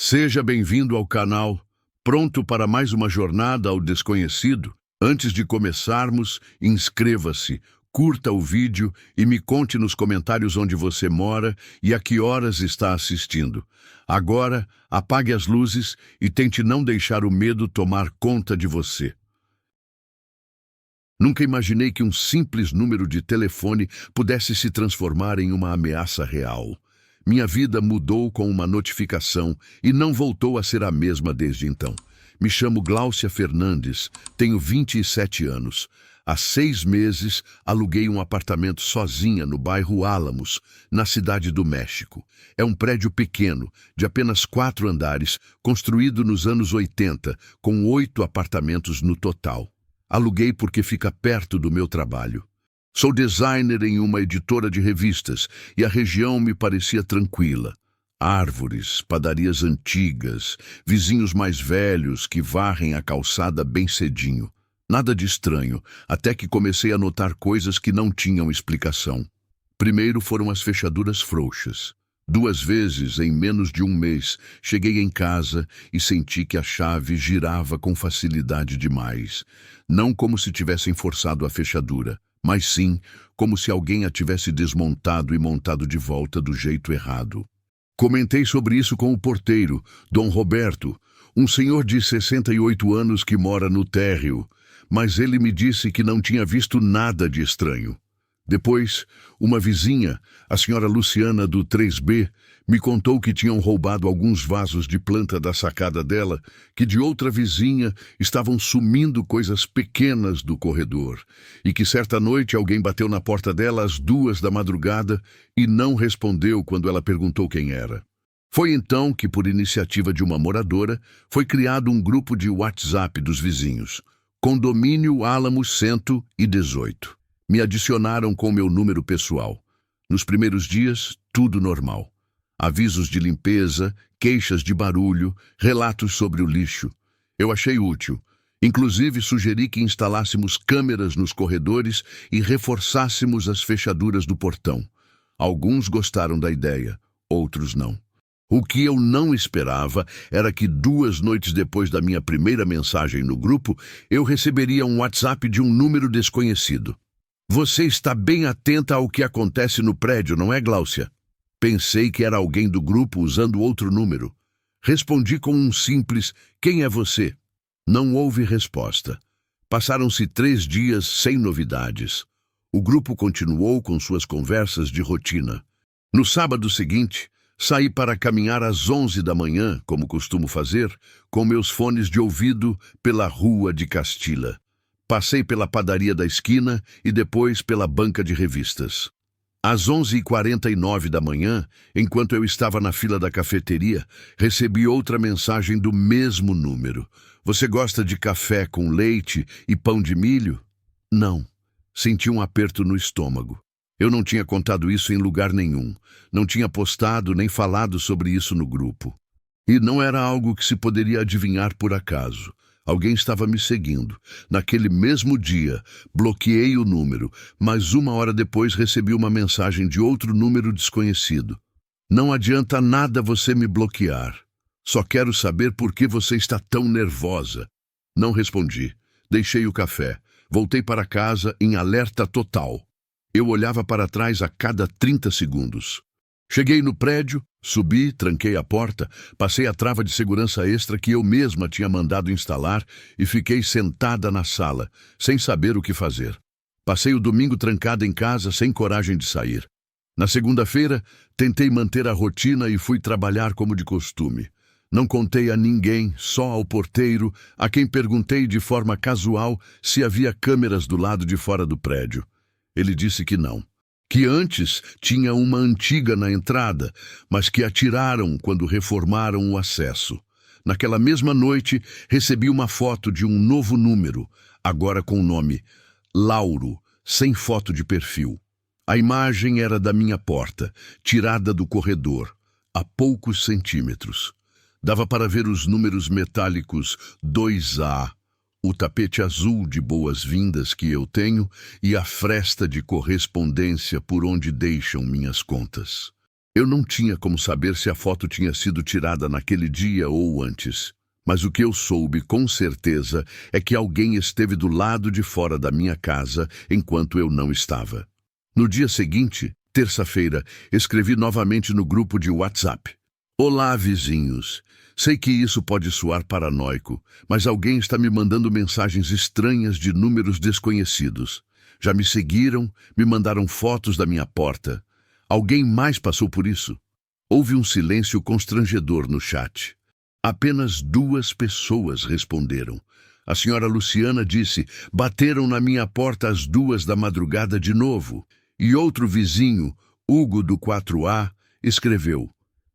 Seja bem-vindo ao canal. Pronto para mais uma jornada ao desconhecido? Antes de começarmos, inscreva-se, curta o vídeo e me conte nos comentários onde você mora e a que horas está assistindo. Agora, apague as luzes e tente não deixar o medo tomar conta de você. Nunca imaginei que um simples número de telefone pudesse se transformar em uma ameaça real. Minha vida mudou com uma notificação e não voltou a ser a mesma desde então. Me chamo Gláucia Fernandes, tenho 27 anos. Há 6 meses, aluguei um apartamento sozinha no bairro Álamos, na Cidade do México. É um prédio pequeno, de apenas 4 andares, construído nos anos 80, com 8 apartamentos no total. Aluguei porque fica perto do meu trabalho. Sou designer em uma editora de revistas e a região me parecia tranquila. Árvores, padarias antigas, vizinhos mais velhos que varrem a calçada bem cedinho. Nada de estranho, até que comecei a notar coisas que não tinham explicação. Primeiro foram as fechaduras frouxas. 2 vezes, em menos de um mês, cheguei em casa e senti que a chave girava com facilidade demais. Não como se tivessem forçado a fechadura, mas sim como se alguém a tivesse desmontado e montado de volta do jeito errado. Comentei sobre isso com o porteiro, Dom Roberto, um senhor de 68 anos que mora no térreo, mas ele me disse que não tinha visto nada de estranho. Depois, uma vizinha, a senhora Luciana do 3B, me contou que tinham roubado alguns vasos de planta da sacada dela, que de outra vizinha estavam sumindo coisas pequenas do corredor, e que certa noite alguém bateu na porta dela às 2 da madrugada e não respondeu quando ela perguntou quem era. Foi então que, por iniciativa de uma moradora, foi criado um grupo de WhatsApp dos vizinhos, Condomínio Álamos 118. Me adicionaram com meu número pessoal. Nos primeiros dias, tudo normal. Avisos de limpeza, queixas de barulho, relatos sobre o lixo. Eu achei útil. Inclusive, sugeri que instalássemos câmeras nos corredores e reforçássemos as fechaduras do portão. Alguns gostaram da ideia, outros não. O que eu não esperava era que 2 noites depois da minha primeira mensagem no grupo, eu receberia um WhatsApp de um número desconhecido. Você está bem atenta ao que acontece no prédio, não é, Gláucia? Pensei que era alguém do grupo usando outro número. Respondi com um simples, quem é você? Não houve resposta. Passaram-se 3 dias sem novidades. O grupo continuou com suas conversas de rotina. No sábado seguinte, saí para caminhar às 11 da manhã, como costumo fazer, com meus fones de ouvido pela Rua de Castilla. Passei pela padaria da esquina e depois pela banca de revistas. Às 11h49 da manhã, enquanto eu estava na fila da cafeteria, recebi outra mensagem do mesmo número. Você gosta de café com leite e pão de milho? Não. Senti um aperto no estômago. Eu não tinha contado isso em lugar nenhum. Não tinha postado nem falado sobre isso no grupo. E não era algo que se poderia adivinhar por acaso. Alguém estava me seguindo. Naquele mesmo dia, bloqueei o número, mas 1 hora depois recebi uma mensagem de outro número desconhecido. Não adianta nada você me bloquear. Só quero saber por que você está tão nervosa. Não respondi. Deixei o café. Voltei para casa em alerta total. Eu olhava para trás a cada 30 segundos. Cheguei no prédio, subi, tranquei a porta, passei a trava de segurança extra que eu mesma tinha mandado instalar e fiquei sentada na sala, sem saber o que fazer. Passei o domingo trancada em casa, sem coragem de sair. Na segunda-feira, tentei manter a rotina e fui trabalhar como de costume. Não contei a ninguém, só ao porteiro, a quem perguntei de forma casual se havia câmeras do lado de fora do prédio. Ele disse que não. Que antes tinha uma antiga na entrada, mas que a tiraram quando reformaram o acesso. Naquela mesma noite, recebi uma foto de um novo número, agora com o nome Lauro, sem foto de perfil. A imagem era da minha porta, tirada do corredor, a poucos centímetros. Dava para ver os números metálicos 2A, o tapete azul de boas-vindas que eu tenho e a fresta de correspondência por onde deixam minhas contas. Eu não tinha como saber se a foto tinha sido tirada naquele dia ou antes. Mas o que eu soube com certeza é que alguém esteve do lado de fora da minha casa enquanto eu não estava. No dia seguinte, terça-feira, escrevi novamente no grupo de WhatsApp. Olá, vizinhos. Sei que isso pode soar paranoico, mas alguém está me mandando mensagens estranhas de números desconhecidos. Já me seguiram, me mandaram fotos da minha porta. Alguém mais passou por isso? Houve um silêncio constrangedor no chat. Apenas 2 pessoas responderam. A senhora Luciana disse: bateram na minha porta às 2 da madrugada de novo. E outro vizinho, Hugo do 4A, escreveu: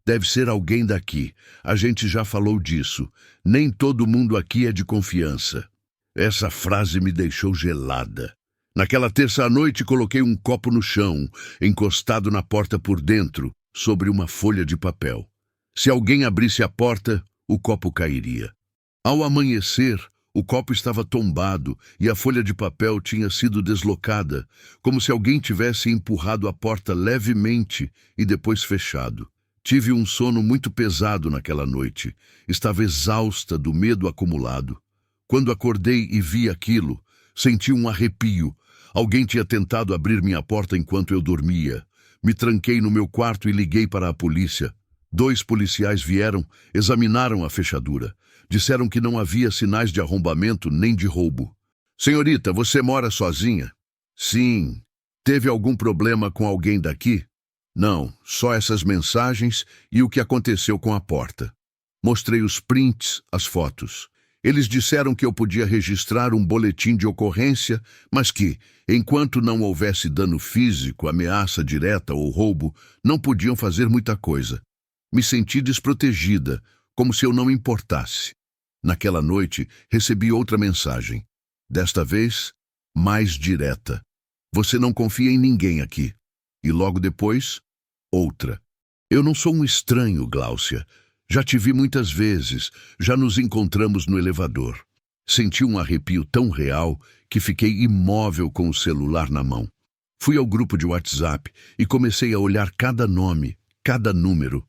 deve ser alguém daqui. A gente já falou disso. Nem todo mundo aqui é de confiança. Essa frase me deixou gelada. Naquela terça à noite coloquei um copo no chão, encostado na porta por dentro, sobre uma folha de papel. Se alguém abrisse a porta, o copo cairia. Ao amanhecer, o copo estava tombado e a folha de papel tinha sido deslocada, como se alguém tivesse empurrado a porta levemente e depois fechado. Tive um sono muito pesado naquela noite. Estava exausta do medo acumulado. Quando acordei e vi aquilo, senti um arrepio. Alguém tinha tentado abrir minha porta enquanto eu dormia. Me tranquei no meu quarto e liguei para a polícia. 2 policiais vieram, examinaram a fechadura. Disseram que não havia sinais de arrombamento nem de roubo. Senhorita, você mora sozinha? Sim. Teve algum problema com alguém daqui? Não, só essas mensagens e o que aconteceu com a porta. Mostrei os prints, as fotos. Eles disseram que eu podia registrar um boletim de ocorrência, mas que, enquanto não houvesse dano físico, ameaça direta ou roubo, não podiam fazer muita coisa. Me senti desprotegida, como se eu não importasse. Naquela noite, recebi outra mensagem. Desta vez, mais direta. Você não confia em ninguém aqui. E logo depois, outra. Eu não sou um estranho, Gláucia. Já te vi muitas vezes, já nos encontramos no elevador. Senti um arrepio tão real que fiquei imóvel com o celular na mão. Fui ao grupo de WhatsApp e comecei a olhar cada nome, cada número.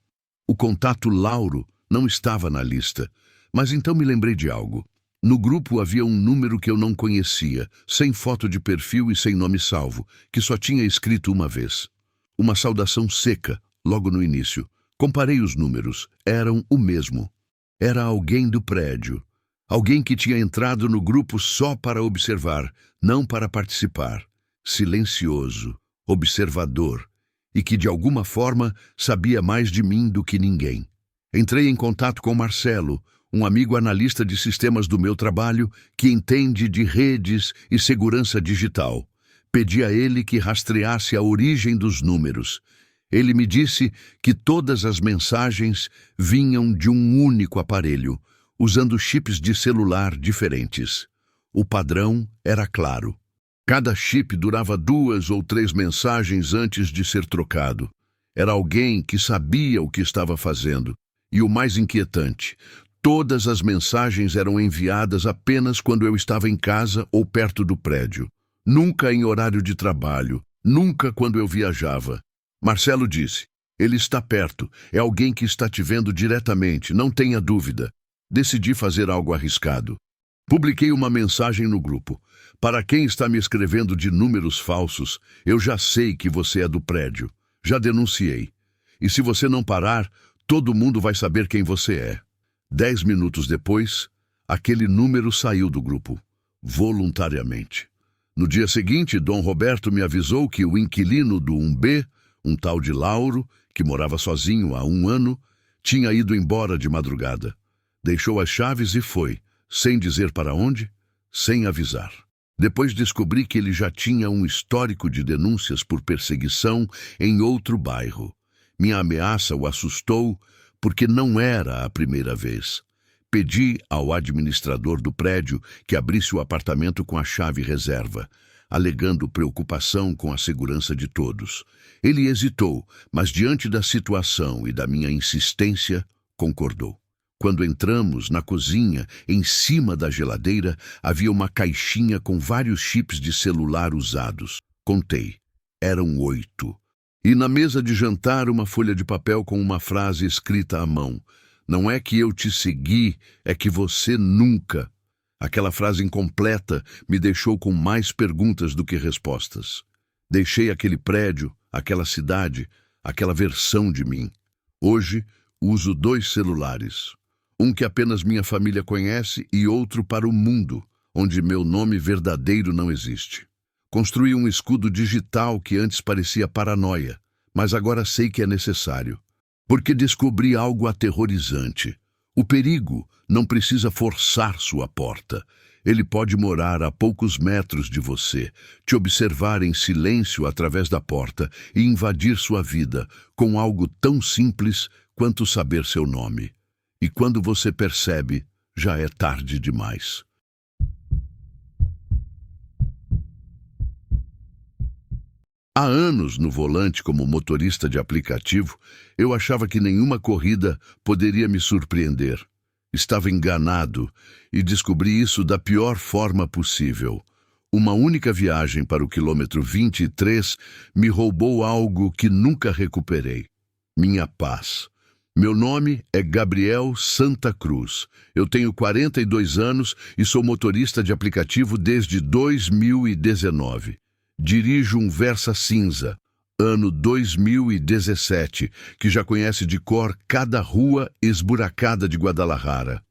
O contato Lauro não estava na lista, mas então me lembrei de algo. No grupo havia um número que eu não conhecia, sem foto de perfil e sem nome salvo, que só tinha escrito uma vez. Uma saudação seca, logo no início. Comparei os números, eram o mesmo. Era alguém do prédio. Alguém que tinha entrado no grupo só para observar, não para participar. Silencioso, observador, e que de alguma forma sabia mais de mim do que ninguém. Entrei em contato com Marcelo, um amigo analista de sistemas do meu trabalho que entende de redes e segurança digital. Pedi a ele que rastreasse a origem dos números. Ele me disse que todas as mensagens vinham de um único aparelho, usando chips de celular diferentes. O padrão era claro. Cada chip durava 2 ou 3 mensagens antes de ser trocado. Era alguém que sabia o que estava fazendo. E o mais inquietante, todas as mensagens eram enviadas apenas quando eu estava em casa ou perto do prédio. Nunca em horário de trabalho, nunca quando eu viajava. Marcelo disse: ele está perto, é alguém que está te vendo diretamente, não tenha dúvida. Decidi fazer algo arriscado. Publiquei uma mensagem no grupo. Para quem está me escrevendo de números falsos, eu já sei que você é do prédio. Já denunciei. E se você não parar, todo mundo vai saber quem você é. 10 minutos depois, aquele número saiu do grupo, voluntariamente. No dia seguinte, Dom Roberto me avisou que o inquilino do 1B, um tal de Lauro, que morava sozinho há 1 ano, tinha ido embora de madrugada. Deixou as chaves e foi, sem dizer para onde, sem avisar. Depois descobri que ele já tinha um histórico de denúncias por perseguição em outro bairro. Minha ameaça o assustou porque não era a primeira vez. Pedi ao administrador do prédio que abrisse o apartamento com a chave reserva, alegando preocupação com a segurança de todos. Ele hesitou, mas diante da situação e da minha insistência, concordou. Quando entramos na cozinha, em cima da geladeira, havia uma caixinha com vários chips de celular usados. Contei. Eram 8. E na mesa de jantar, uma folha de papel com uma frase escrita à mão. Não é que eu te segui, é que você nunca. Aquela frase incompleta me deixou com mais perguntas do que respostas. Deixei aquele prédio, aquela cidade, aquela versão de mim. Hoje, uso 2 celulares. Um que apenas minha família conhece e outro para o mundo, onde meu nome verdadeiro não existe. Construí um escudo digital que antes parecia paranoia, mas agora sei que é necessário. Porque descobri algo aterrorizante. O perigo não precisa forçar sua porta. Ele pode morar a poucos metros de você, te observar em silêncio através da porta e invadir sua vida com algo tão simples quanto saber seu nome. E quando você percebe, já é tarde demais. Há anos, no volante como motorista de aplicativo, eu achava que nenhuma corrida poderia me surpreender. Estava enganado e descobri isso da pior forma possível. Uma única viagem para o quilômetro 23 me roubou algo que nunca recuperei: minha paz. Meu nome é Gabriel Santa Cruz. Eu tenho 42 anos e sou motorista de aplicativo desde 2019. Dirijo um Versa cinza, ano 2017, que já conhece de cor cada rua esburacada de Guadalajara.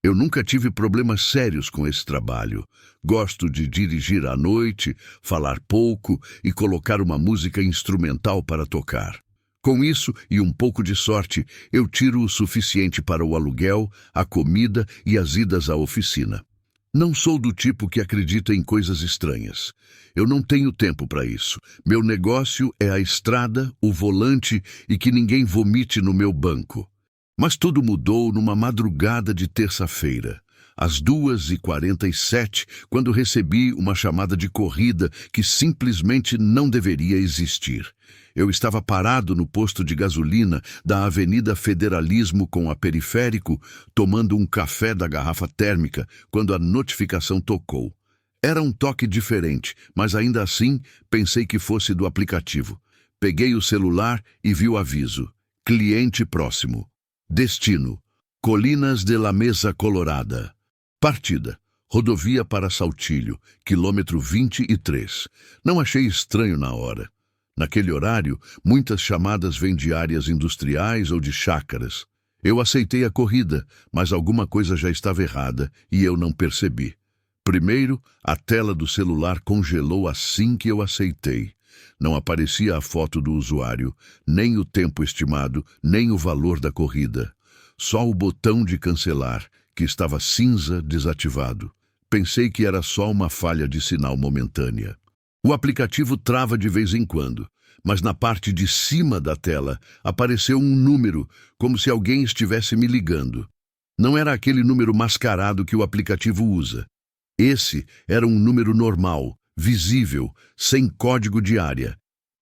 Eu nunca tive problemas sérios com esse trabalho. Gosto de dirigir à noite, falar pouco e colocar uma música instrumental para tocar. Com isso e um pouco de sorte, eu tiro o suficiente para o aluguel, a comida e as idas à oficina. Não sou do tipo que acredita em coisas estranhas. Eu não tenho tempo para isso. Meu negócio é a estrada, o volante e que ninguém vomite no meu banco. Mas tudo mudou numa madrugada de terça-feira, às 2h47, quando recebi uma chamada de corrida que simplesmente não deveria existir. Eu estava parado no posto de gasolina da Avenida Federalismo com a Periférico, tomando um café da garrafa térmica, quando a notificação tocou. Era um toque diferente, mas ainda assim pensei que fosse do aplicativo. Peguei o celular e vi o aviso: cliente próximo. Destino: Colinas de la Mesa Colorada. Partida: rodovia para Saltillo, quilômetro 23. Não achei estranho na hora. Naquele horário, muitas chamadas vêm de áreas industriais ou de chácaras. Eu aceitei a corrida, mas alguma coisa já estava errada e eu não percebi. Primeiro, a tela do celular congelou assim que eu aceitei. Não aparecia a foto do usuário, nem o tempo estimado, nem o valor da corrida. Só o botão de cancelar, que estava cinza, desativado. Pensei que era só uma falha de sinal momentânea. O aplicativo trava de vez em quando, mas na parte de cima da tela apareceu um número, como se alguém estivesse me ligando. Não era aquele número mascarado que o aplicativo usa. Esse era um número normal, visível, sem código de área.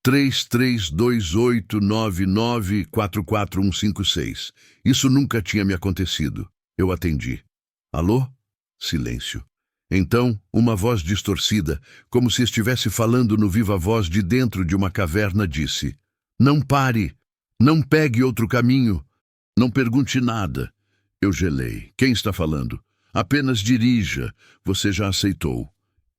332899444156. Isso nunca tinha me acontecido. Eu atendi. Alô? Silêncio. Então, uma voz distorcida, como se estivesse falando no viva-voz de dentro de uma caverna, disse: não pare, não pegue outro caminho, não pergunte nada. Eu gelei. Quem está falando? Apenas dirija. Você já aceitou.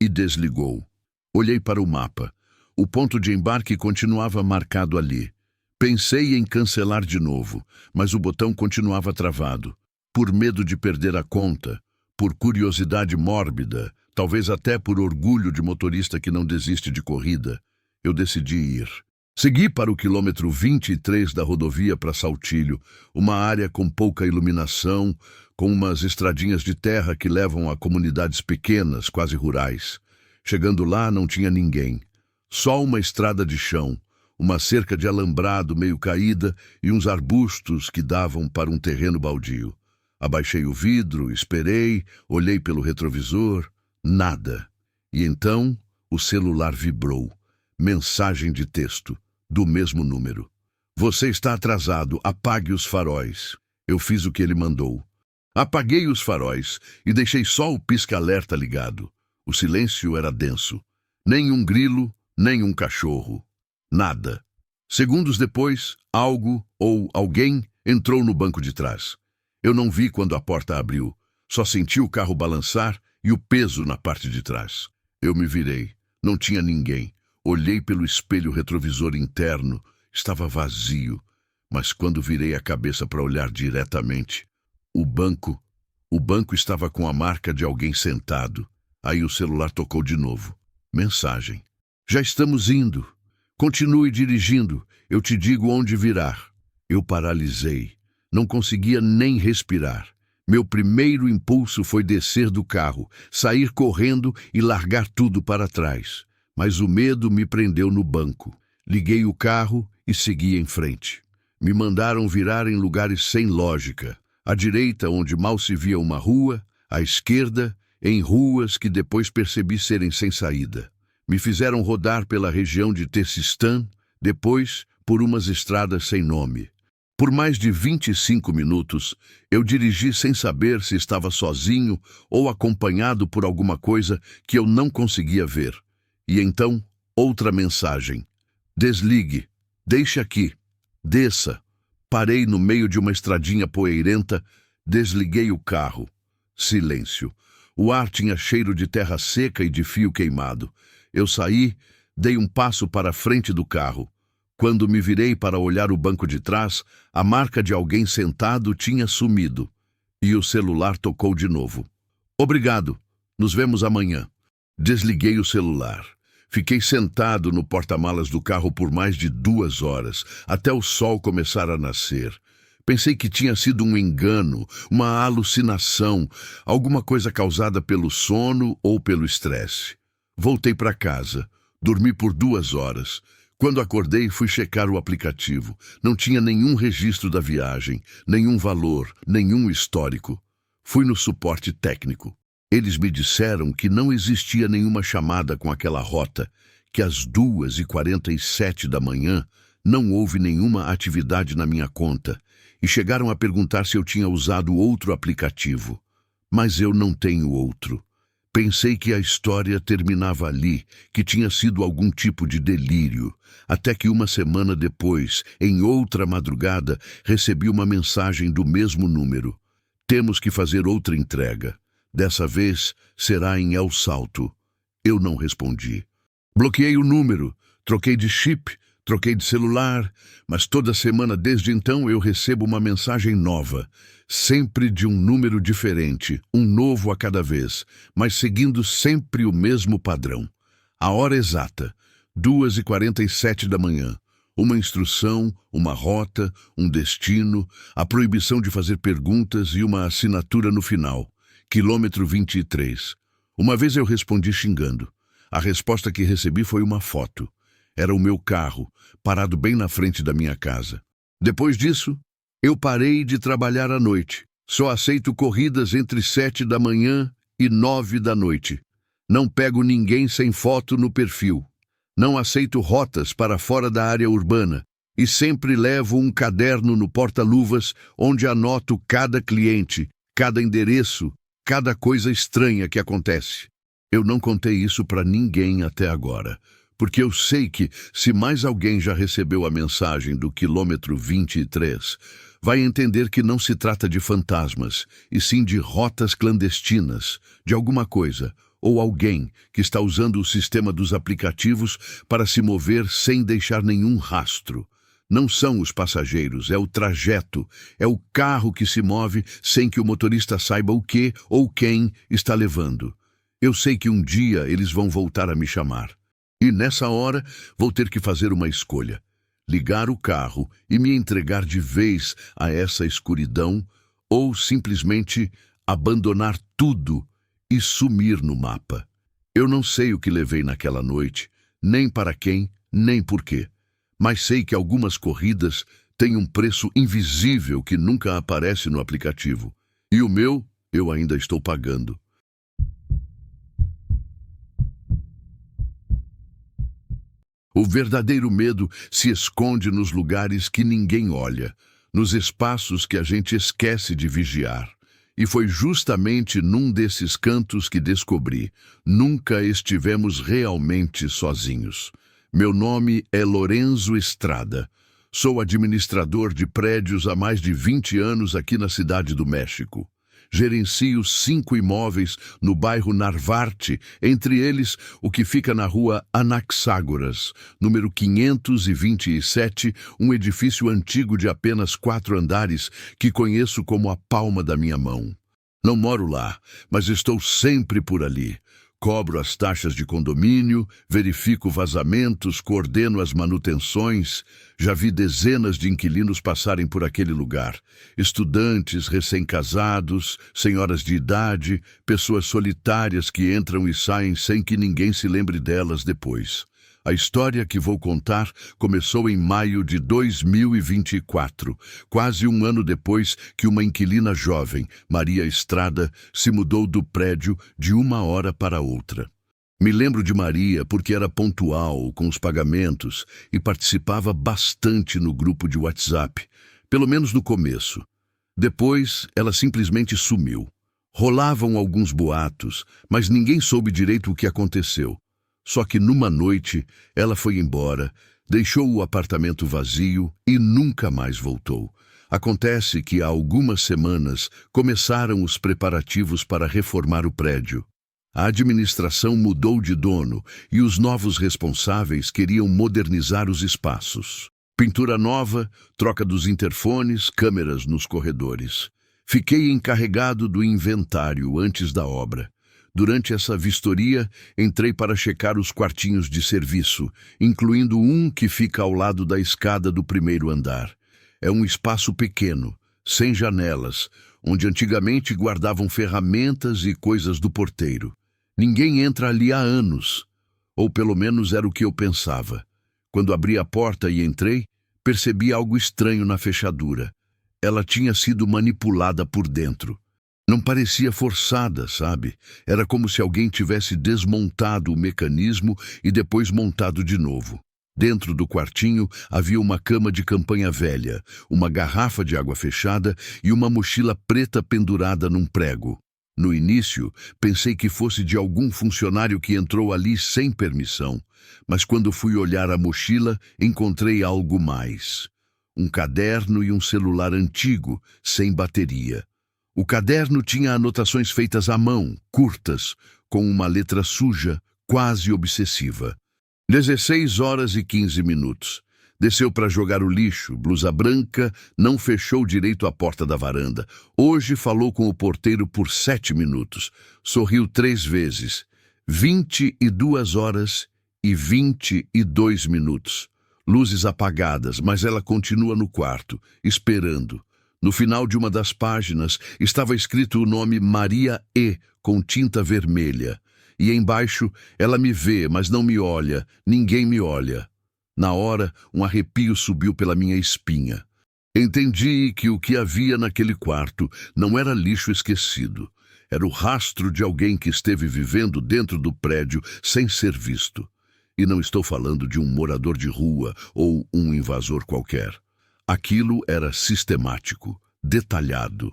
E desligou. Olhei para o mapa. O ponto de embarque continuava marcado ali. Pensei em cancelar de novo, mas o botão continuava travado. Por medo de perder a conta, por curiosidade mórbida, talvez até por orgulho de motorista que não desiste de corrida, eu decidi ir. Segui para o quilômetro 23 da rodovia para Saltillo, uma área com pouca iluminação, com umas estradinhas de terra que levam a comunidades pequenas, quase rurais. Chegando lá, não tinha ninguém. Só uma estrada de chão, uma cerca de alambrado meio caída e uns arbustos que davam para um terreno baldio. Abaixei o vidro, esperei, olhei pelo retrovisor, nada. E então o celular vibrou. Mensagem de texto, do mesmo número. Você está atrasado, apague os faróis. Eu fiz o que ele mandou. Apaguei os faróis e deixei só o pisca-alerta ligado. O silêncio era denso. Nem um grilo, nem um cachorro. Nada. Segundos depois, algo ou alguém entrou no banco de trás. Eu não vi quando a porta abriu, só senti o carro balançar e o peso na parte de trás. Eu me virei, não tinha ninguém. Olhei pelo espelho retrovisor interno, estava vazio, mas quando virei a cabeça para olhar diretamente, o banco estava com a marca de alguém sentado. Aí o celular tocou de novo. Mensagem. Já estamos indo. Continue dirigindo. Eu te digo onde virar. Eu paralisei. Não conseguia nem respirar. Meu primeiro impulso foi descer do carro, sair correndo e largar tudo para trás. Mas o medo me prendeu no banco. Liguei o carro e segui em frente. Me mandaram virar em lugares sem lógica. À direita, onde mal se via uma rua, à esquerda, em ruas que depois percebi serem sem saída. Me fizeram rodar pela região de Tessistã, depois por umas estradas sem nome. Por mais de 25 minutos, eu dirigi sem saber se estava sozinho ou acompanhado por alguma coisa que eu não conseguia ver. E então, outra mensagem. Desligue. Deixe aqui. Desça. Parei no meio de uma estradinha poeirenta, desliguei o carro. Silêncio. O ar tinha cheiro de terra seca e de fio queimado. Eu saí, dei um passo para a frente do carro. Quando me virei para olhar o banco de trás, a marca de alguém sentado tinha sumido. E o celular tocou de novo. Obrigado. Nos vemos amanhã. Desliguei o celular. Fiquei sentado no porta-malas do carro por mais de 2 horas, até o sol começar a nascer. Pensei que tinha sido um engano, uma alucinação, alguma coisa causada pelo sono ou pelo estresse. Voltei para casa. Dormi por 2 horas. Quando acordei, fui checar o aplicativo. Não tinha nenhum registro da viagem, nenhum valor, nenhum histórico. Fui no suporte técnico. Eles me disseram que não existia nenhuma chamada com aquela rota, que às 2h47 da manhã não houve nenhuma atividade na minha conta, e chegaram a perguntar se eu tinha usado outro aplicativo. Mas eu não tenho outro. Pensei que a história terminava ali, que tinha sido algum tipo de delírio, até que 1 semana depois, em outra madrugada, recebi uma mensagem do mesmo número. Temos que fazer outra entrega. Dessa vez será em El Salto. Eu não respondi. Bloqueei o número, troquei de chip, troquei de celular, mas toda semana desde então eu recebo uma mensagem nova, sempre de um número diferente, um novo a cada vez, mas seguindo sempre o mesmo padrão. A hora exata, 2h47 da manhã. Uma instrução, uma rota, um destino, a proibição de fazer perguntas e uma assinatura no final. Quilômetro 23. Uma vez eu respondi xingando. A resposta que recebi foi uma foto. Era o meu carro, parado bem na frente da minha casa. Depois disso, eu parei de trabalhar à noite. Só aceito corridas entre 7 da manhã e 9 da noite. Não pego ninguém sem foto no perfil. Não aceito rotas para fora da área urbana. E sempre levo um caderno no porta-luvas onde anoto cada cliente, cada endereço, cada coisa estranha que acontece. Eu não contei isso para ninguém até agora, porque eu sei que, se mais alguém já recebeu a mensagem do quilômetro 23, vai entender que não se trata de fantasmas, e sim de rotas clandestinas, de alguma coisa, ou alguém que está usando o sistema dos aplicativos para se mover sem deixar nenhum rastro. Não são os passageiros, é o trajeto, é o carro que se move sem que o motorista saiba o que ou quem está levando. Eu sei que um dia eles vão voltar a me chamar. E nessa hora vou ter que fazer uma escolha. Ligar o carro e me entregar de vez a essa escuridão ou simplesmente abandonar tudo e sumir no mapa. Eu não sei o que levei naquela noite, nem para quem, nem por quê. Mas sei que algumas corridas têm um preço invisível que nunca aparece no aplicativo. E o meu, eu ainda estou pagando. O verdadeiro medo se esconde nos lugares que ninguém olha, nos espaços que a gente esquece de vigiar. E foi justamente num desses cantos que descobri: nunca estivemos realmente sozinhos. Meu nome é Lorenzo Estrada. Sou administrador de prédios há mais de 20 anos aqui na Cidade do México. Gerencio 5 imóveis no bairro Narvarte, entre eles o que fica na rua Anaxágoras, número 527, um edifício antigo de apenas 4 andares que conheço como a palma da minha mão. Não moro lá, mas estou sempre por ali. Cobro as taxas de condomínio, verifico vazamentos, coordeno as manutenções. Já vi dezenas de inquilinos passarem por aquele lugar. Estudantes, recém-casados, senhoras de idade, pessoas solitárias que entram e saem sem que ninguém se lembre delas depois. A história que vou contar começou em maio de 2024, quase um ano depois que uma inquilina jovem, Maria Estrada, se mudou do prédio de uma hora para outra. Me lembro de Maria porque era pontual com os pagamentos e participava bastante no grupo de WhatsApp, pelo menos no começo. Depois, ela simplesmente sumiu. Rolavam alguns boatos, mas ninguém soube direito o que aconteceu. Só que numa noite, ela foi embora, deixou o apartamento vazio e nunca mais voltou. Acontece que há algumas semanas começaram os preparativos para reformar o prédio. A administração mudou de dono e os novos responsáveis queriam modernizar os espaços. Pintura nova, troca dos interfones, câmeras nos corredores. Fiquei encarregado do inventário antes da obra. Durante essa vistoria, entrei para checar os quartinhos de serviço, incluindo um que fica ao lado da escada do primeiro andar. É um espaço pequeno, sem janelas, onde antigamente guardavam ferramentas e coisas do porteiro. Ninguém entra ali há anos, ou pelo menos era o que eu pensava. Quando abri a porta e entrei, percebi algo estranho na fechadura. Ela tinha sido manipulada por dentro. Não parecia forçada, sabe? Era como se alguém tivesse desmontado o mecanismo e depois montado de novo. Dentro do quartinho havia uma cama de campanha velha, uma garrafa de água fechada e uma mochila preta pendurada num prego. No início, pensei que fosse de algum funcionário que entrou ali sem permissão, mas quando fui olhar a mochila, encontrei algo mais. Um caderno e um celular antigo, sem bateria. O caderno tinha anotações feitas à mão, curtas, com uma letra suja, quase obsessiva. 16h15. Desceu para jogar o lixo, blusa branca, não fechou direito a porta da varanda. Hoje falou com o porteiro por 7 minutos. Sorriu 3 vezes. 22h22. Luzes apagadas, mas ela continua no quarto, esperando. No final de uma das páginas estava escrito o nome Maria E, com tinta vermelha. E embaixo, ela me vê, mas não me olha, ninguém me olha. Na hora, um arrepio subiu pela minha espinha. Entendi que o que havia naquele quarto não era lixo esquecido. Era o rastro de alguém que esteve vivendo dentro do prédio sem ser visto. E não estou falando de um morador de rua ou um invasor qualquer. Aquilo era sistemático, detalhado.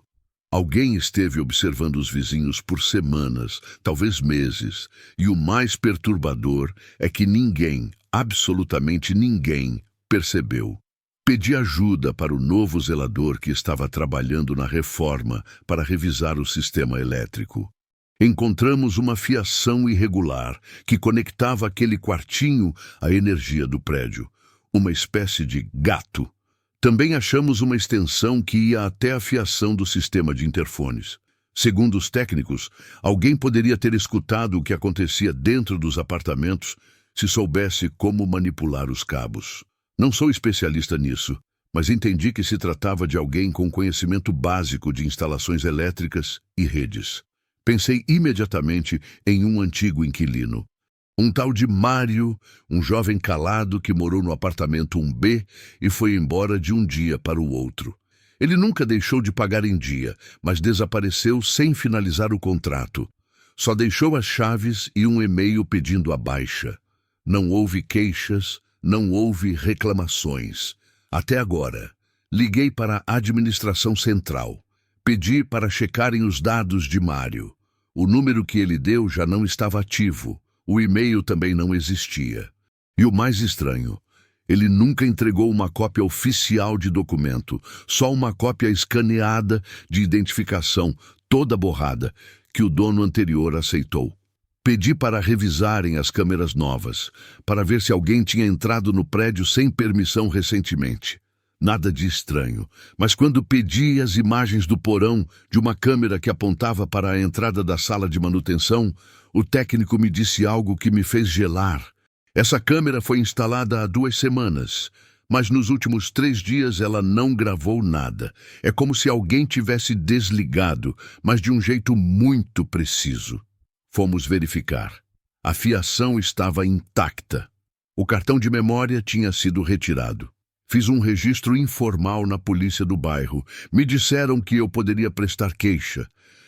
Alguém esteve observando os vizinhos por semanas, talvez meses, e o mais perturbador é que ninguém, absolutamente ninguém, percebeu. Pedi ajuda para o novo zelador que estava trabalhando na reforma para revisar o sistema elétrico. Encontramos uma fiação irregular que conectava aquele quartinho à energia do prédio, uma espécie de gato. Também achamos uma extensão que ia até a fiação do sistema de interfones. Segundo os técnicos, alguém poderia ter escutado o que acontecia dentro dos apartamentos se soubesse como manipular os cabos. Não sou especialista nisso, mas entendi que se tratava de alguém com conhecimento básico de instalações elétricas e redes. Pensei imediatamente em um antigo inquilino. Um tal de Mário, um jovem calado que morou no apartamento 1B e foi embora de um dia para o outro. Ele nunca deixou de pagar em dia, mas desapareceu sem finalizar o contrato. Só deixou as chaves e um e-mail pedindo a baixa. Não houve queixas, não houve reclamações. Até agora, liguei para a administração central. Pedi para checarem os dados de Mário. O número que ele deu já não estava ativo. O e-mail também não existia. E o mais estranho, ele nunca entregou uma cópia oficial de documento, só uma cópia escaneada de identificação, toda borrada, que o dono anterior aceitou. Pedi para revisarem as câmeras novas, para ver se alguém tinha entrado no prédio sem permissão recentemente. Nada de estranho, mas quando pedi as imagens do porão de uma câmera que apontava para a entrada da sala de manutenção, o técnico me disse algo que me fez gelar. Essa câmera foi instalada há 2 semanas, mas nos últimos 3 dias ela não gravou nada. É como se alguém tivesse desligado, mas de um jeito muito preciso. Fomos verificar. A fiação estava intacta. O cartão de memória tinha sido retirado. Fiz um registro informal na polícia do bairro. Me disseram que eu poderia prestar queixa,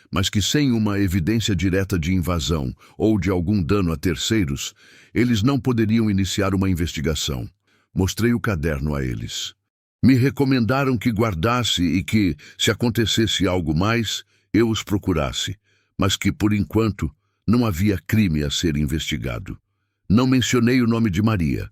mas que sem uma evidência direta de invasão ou de algum dano a terceiros, eles não poderiam iniciar uma investigação. Mostrei o caderno a eles. Me recomendaram que guardasse e que, se acontecesse algo mais, eu os procurasse, mas que, por enquanto, não havia crime a ser investigado. Não mencionei o nome de Maria.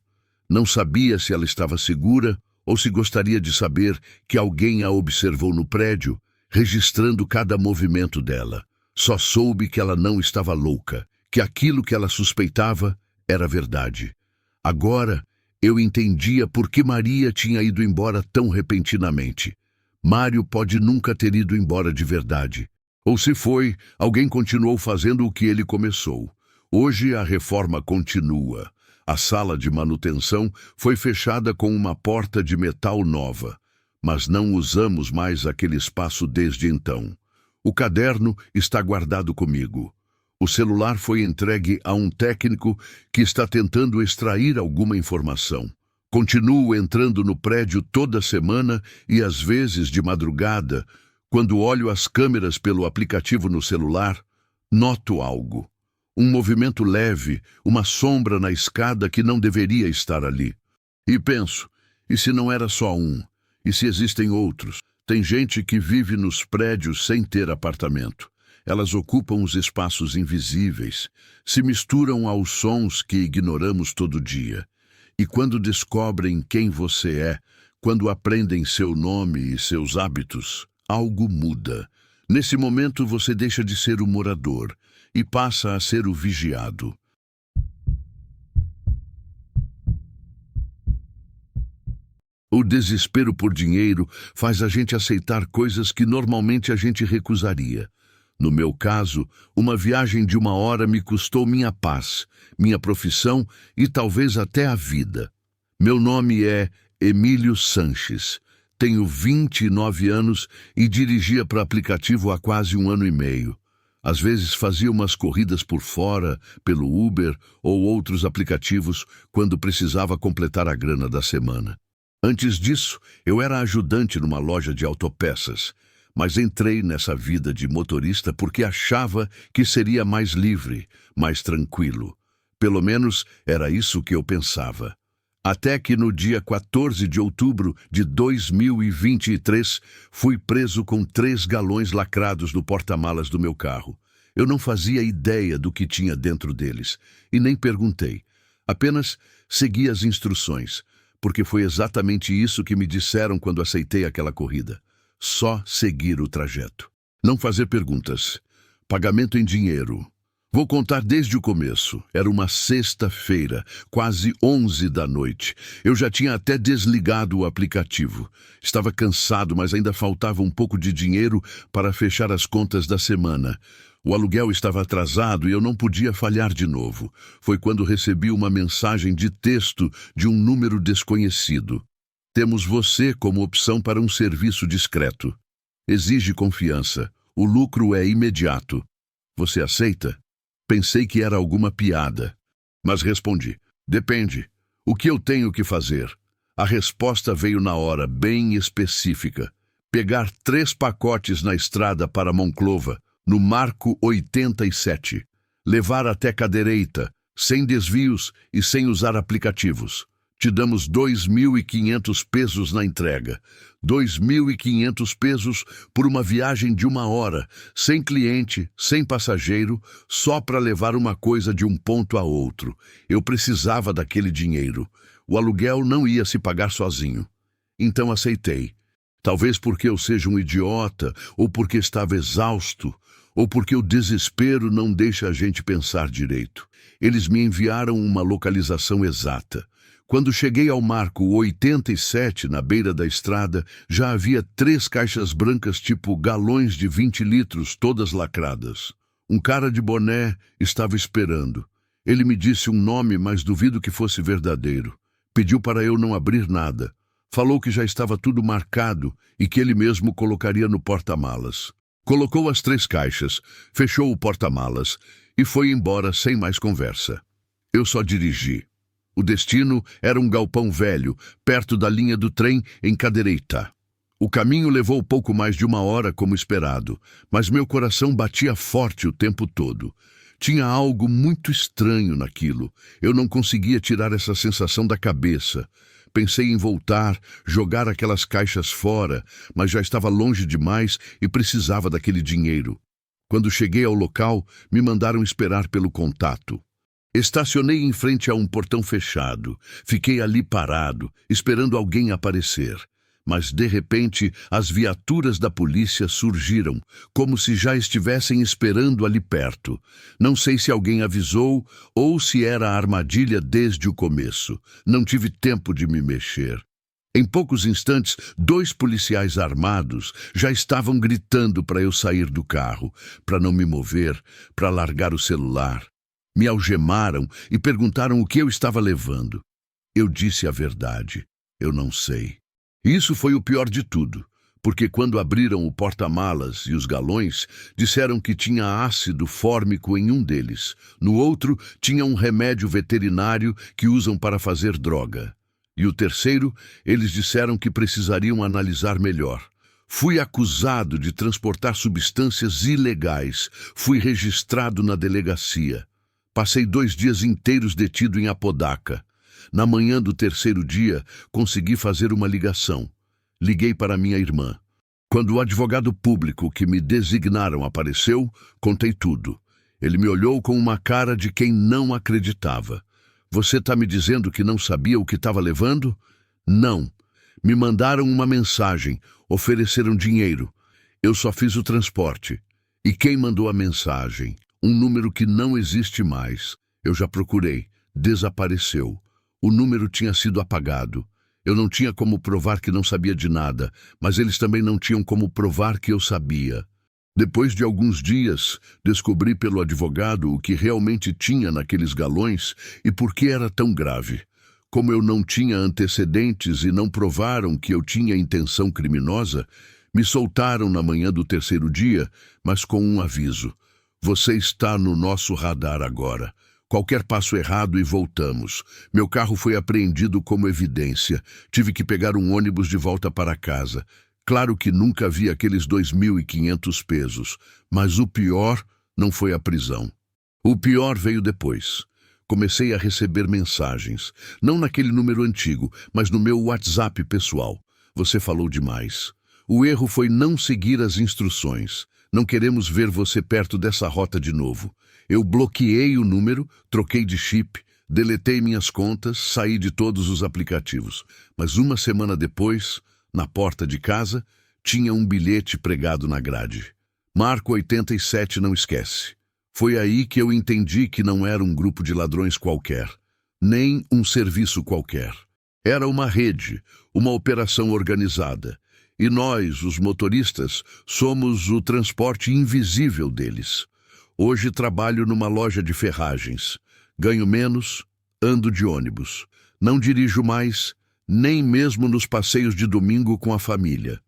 Não sabia se ela estava segura ou se gostaria de saber que alguém a observou no prédio, registrando cada movimento dela. Só soube que ela não estava louca, que aquilo que ela suspeitava era verdade. Agora, eu entendia por que Maria tinha ido embora tão repentinamente. Mário pode nunca ter ido embora de verdade. Ou se foi, alguém continuou fazendo o que ele começou. Hoje a reforma continua. A sala de manutenção foi fechada com uma porta de metal nova, mas não usamos mais aquele espaço desde então. O caderno está guardado comigo. O celular foi entregue a um técnico que está tentando extrair alguma informação. Continuo entrando no prédio toda semana e às vezes de madrugada. Quando olho as câmeras pelo aplicativo no celular, noto algo. Um movimento leve, uma sombra na escada que não deveria estar ali. E penso, e se não era só um? E se existem outros? Tem gente que vive nos prédios sem ter apartamento. Elas ocupam os espaços invisíveis, se misturam aos sons que ignoramos todo dia. E quando descobrem quem você é, quando aprendem seu nome e seus hábitos, algo muda. Nesse momento você deixa de ser o morador e passa a ser o vigiado. O desespero por dinheiro faz a gente aceitar coisas que normalmente a gente recusaria. No meu caso, uma viagem de 1 hora me custou minha paz, minha profissão e talvez até a vida. Meu nome é Emílio Sanches. Tenho 29 anos e dirigia para aplicativo há quase 1 ano e meio. Às vezes fazia umas corridas por fora, pelo Uber ou outros aplicativos, quando precisava completar a grana da semana. Antes disso, eu era ajudante numa loja de autopeças, mas entrei nessa vida de motorista porque achava que seria mais livre, mais tranquilo. Pelo menos era isso que eu pensava. Até que no dia 14 de outubro de 2023, fui preso com 3 galões lacrados no porta-malas do meu carro. Eu não fazia ideia do que tinha dentro deles e nem perguntei. Apenas segui as instruções, porque foi exatamente isso que me disseram quando aceitei aquela corrida. Só seguir o trajeto. Não fazer perguntas. Pagamento em dinheiro. Vou contar desde o começo. Era uma sexta-feira, quase 11 da noite. Eu já tinha até desligado o aplicativo. Estava cansado, mas ainda faltava um pouco de dinheiro para fechar as contas da semana. O aluguel estava atrasado e eu não podia falhar de novo. Foi quando recebi uma mensagem de texto de um número desconhecido. Temos você como opção para um serviço discreto. Exige confiança. O lucro é imediato. Você aceita? Pensei que era alguma piada, mas respondi: depende. O que eu tenho que fazer? A resposta veio na hora, bem específica. Pegar 3 pacotes na estrada para Monclova, no Marco 87. Levar até Cadereita, sem desvios e sem usar aplicativos. Te damos 2.500 pesos na entrega. 2.500 pesos por uma viagem de 1 hora, sem cliente, sem passageiro, só para levar uma coisa de um ponto a outro. Eu precisava daquele dinheiro. O aluguel não ia se pagar sozinho. Então aceitei. Talvez porque eu seja um idiota, ou porque estava exausto, ou porque o desespero não deixa a gente pensar direito. Eles me enviaram uma localização exata. Quando cheguei ao marco 87, na beira da estrada, já havia 3 caixas brancas tipo galões de 20 litros, todas lacradas. Um cara de boné estava esperando. Ele me disse um nome, mas duvido que fosse verdadeiro. Pediu para eu não abrir nada. Falou que já estava tudo marcado e que ele mesmo colocaria no porta-malas. Colocou as 3 caixas, fechou o porta-malas e foi embora sem mais conversa. Eu só dirigi. O destino era um galpão velho, perto da linha do trem em Cadereyta. O caminho levou pouco mais de 1 hora, como esperado, mas meu coração batia forte o tempo todo. Tinha algo muito estranho naquilo. Eu não conseguia tirar essa sensação da cabeça. Pensei em voltar, jogar aquelas caixas fora, mas já estava longe demais e precisava daquele dinheiro. Quando cheguei ao local, me mandaram esperar pelo contato. Estacionei em frente a um portão fechado. Fiquei ali parado, esperando alguém aparecer. Mas, de repente, as viaturas da polícia surgiram, como se já estivessem esperando ali perto. Não sei se alguém avisou ou se era a armadilha desde o começo. Não tive tempo de me mexer. Em poucos instantes, 2 policiais armados já estavam gritando para eu sair do carro, para não me mover, para largar o celular. Me algemaram e perguntaram o que eu estava levando. Eu disse a verdade. Eu não sei. Isso foi o pior de tudo, porque quando abriram o porta-malas e os galões, disseram que tinha ácido fórmico em um deles. No outro, tinha um remédio veterinário que usam para fazer droga. E o terceiro, eles disseram que precisariam analisar melhor. Fui acusado de transportar substâncias ilegais. Fui registrado na delegacia. Passei 2 dias inteiros detido em Apodaca. Na manhã do 3º dia, consegui fazer uma ligação. Liguei para minha irmã. Quando o advogado público que me designaram apareceu, contei tudo. Ele me olhou com uma cara de quem não acreditava. Você está me dizendo que não sabia o que estava levando? Não. Me mandaram uma mensagem, ofereceram dinheiro. Eu só fiz o transporte. E quem mandou a mensagem? Um número que não existe mais. Eu já procurei. Desapareceu. O número tinha sido apagado. Eu não tinha como provar que não sabia de nada, mas eles também não tinham como provar que eu sabia. Depois de alguns dias, descobri pelo advogado o que realmente tinha naqueles galões e por que era tão grave. Como eu não tinha antecedentes e não provaram que eu tinha intenção criminosa, me soltaram na manhã do 3º dia, mas com um aviso. Você está no nosso radar agora. Qualquer passo errado e voltamos. Meu carro foi apreendido como evidência. Tive que pegar um ônibus de volta para casa. Claro que nunca vi aqueles 2.500 pesos, mas o pior não foi a prisão. O pior veio depois. Comecei a receber mensagens, não naquele número antigo, mas no meu WhatsApp pessoal. Você falou demais. O erro foi não seguir as instruções. Não queremos ver você perto dessa rota de novo. Eu bloqueei o número, troquei de chip, deletei minhas contas, saí de todos os aplicativos. Mas 1 semana depois, na porta de casa, tinha um bilhete pregado na grade. Marco 87 não esquece. Foi aí que eu entendi que não era um grupo de ladrões qualquer, nem um serviço qualquer. Era uma rede, uma operação organizada. E nós, os motoristas, somos o transporte invisível deles. Hoje trabalho numa loja de ferragens. Ganho menos, ando de ônibus. Não dirijo mais, nem mesmo nos passeios de domingo com a família.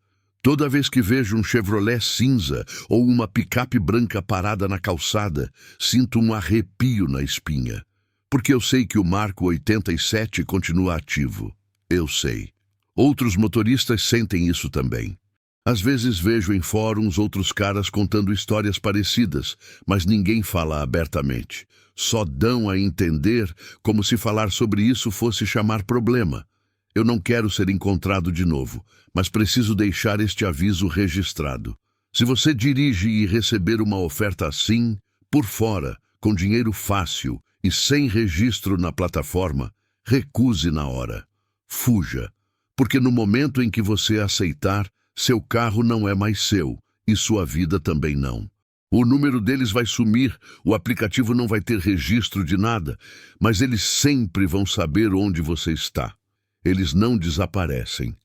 Toda vez que vejo um Chevrolet cinza ou uma picape branca parada na calçada, sinto um arrepio na espinha. Porque eu sei que o Marco 87 continua ativo. Eu sei. Outros motoristas sentem isso também. Às vezes vejo em fóruns outros caras contando histórias parecidas, mas ninguém fala abertamente. Só dão a entender como se falar sobre isso fosse chamar problema. Eu não quero ser encontrado de novo, mas preciso deixar este aviso registrado. Se você dirige e receber uma oferta assim, por fora, com dinheiro fácil e sem registro na plataforma, recuse na hora. Fuja, porque no momento em que você aceitar, seu carro não é mais seu e sua vida também não. O número deles vai sumir, o aplicativo não vai ter registro de nada, mas eles sempre vão saber onde você está. Eles não desaparecem,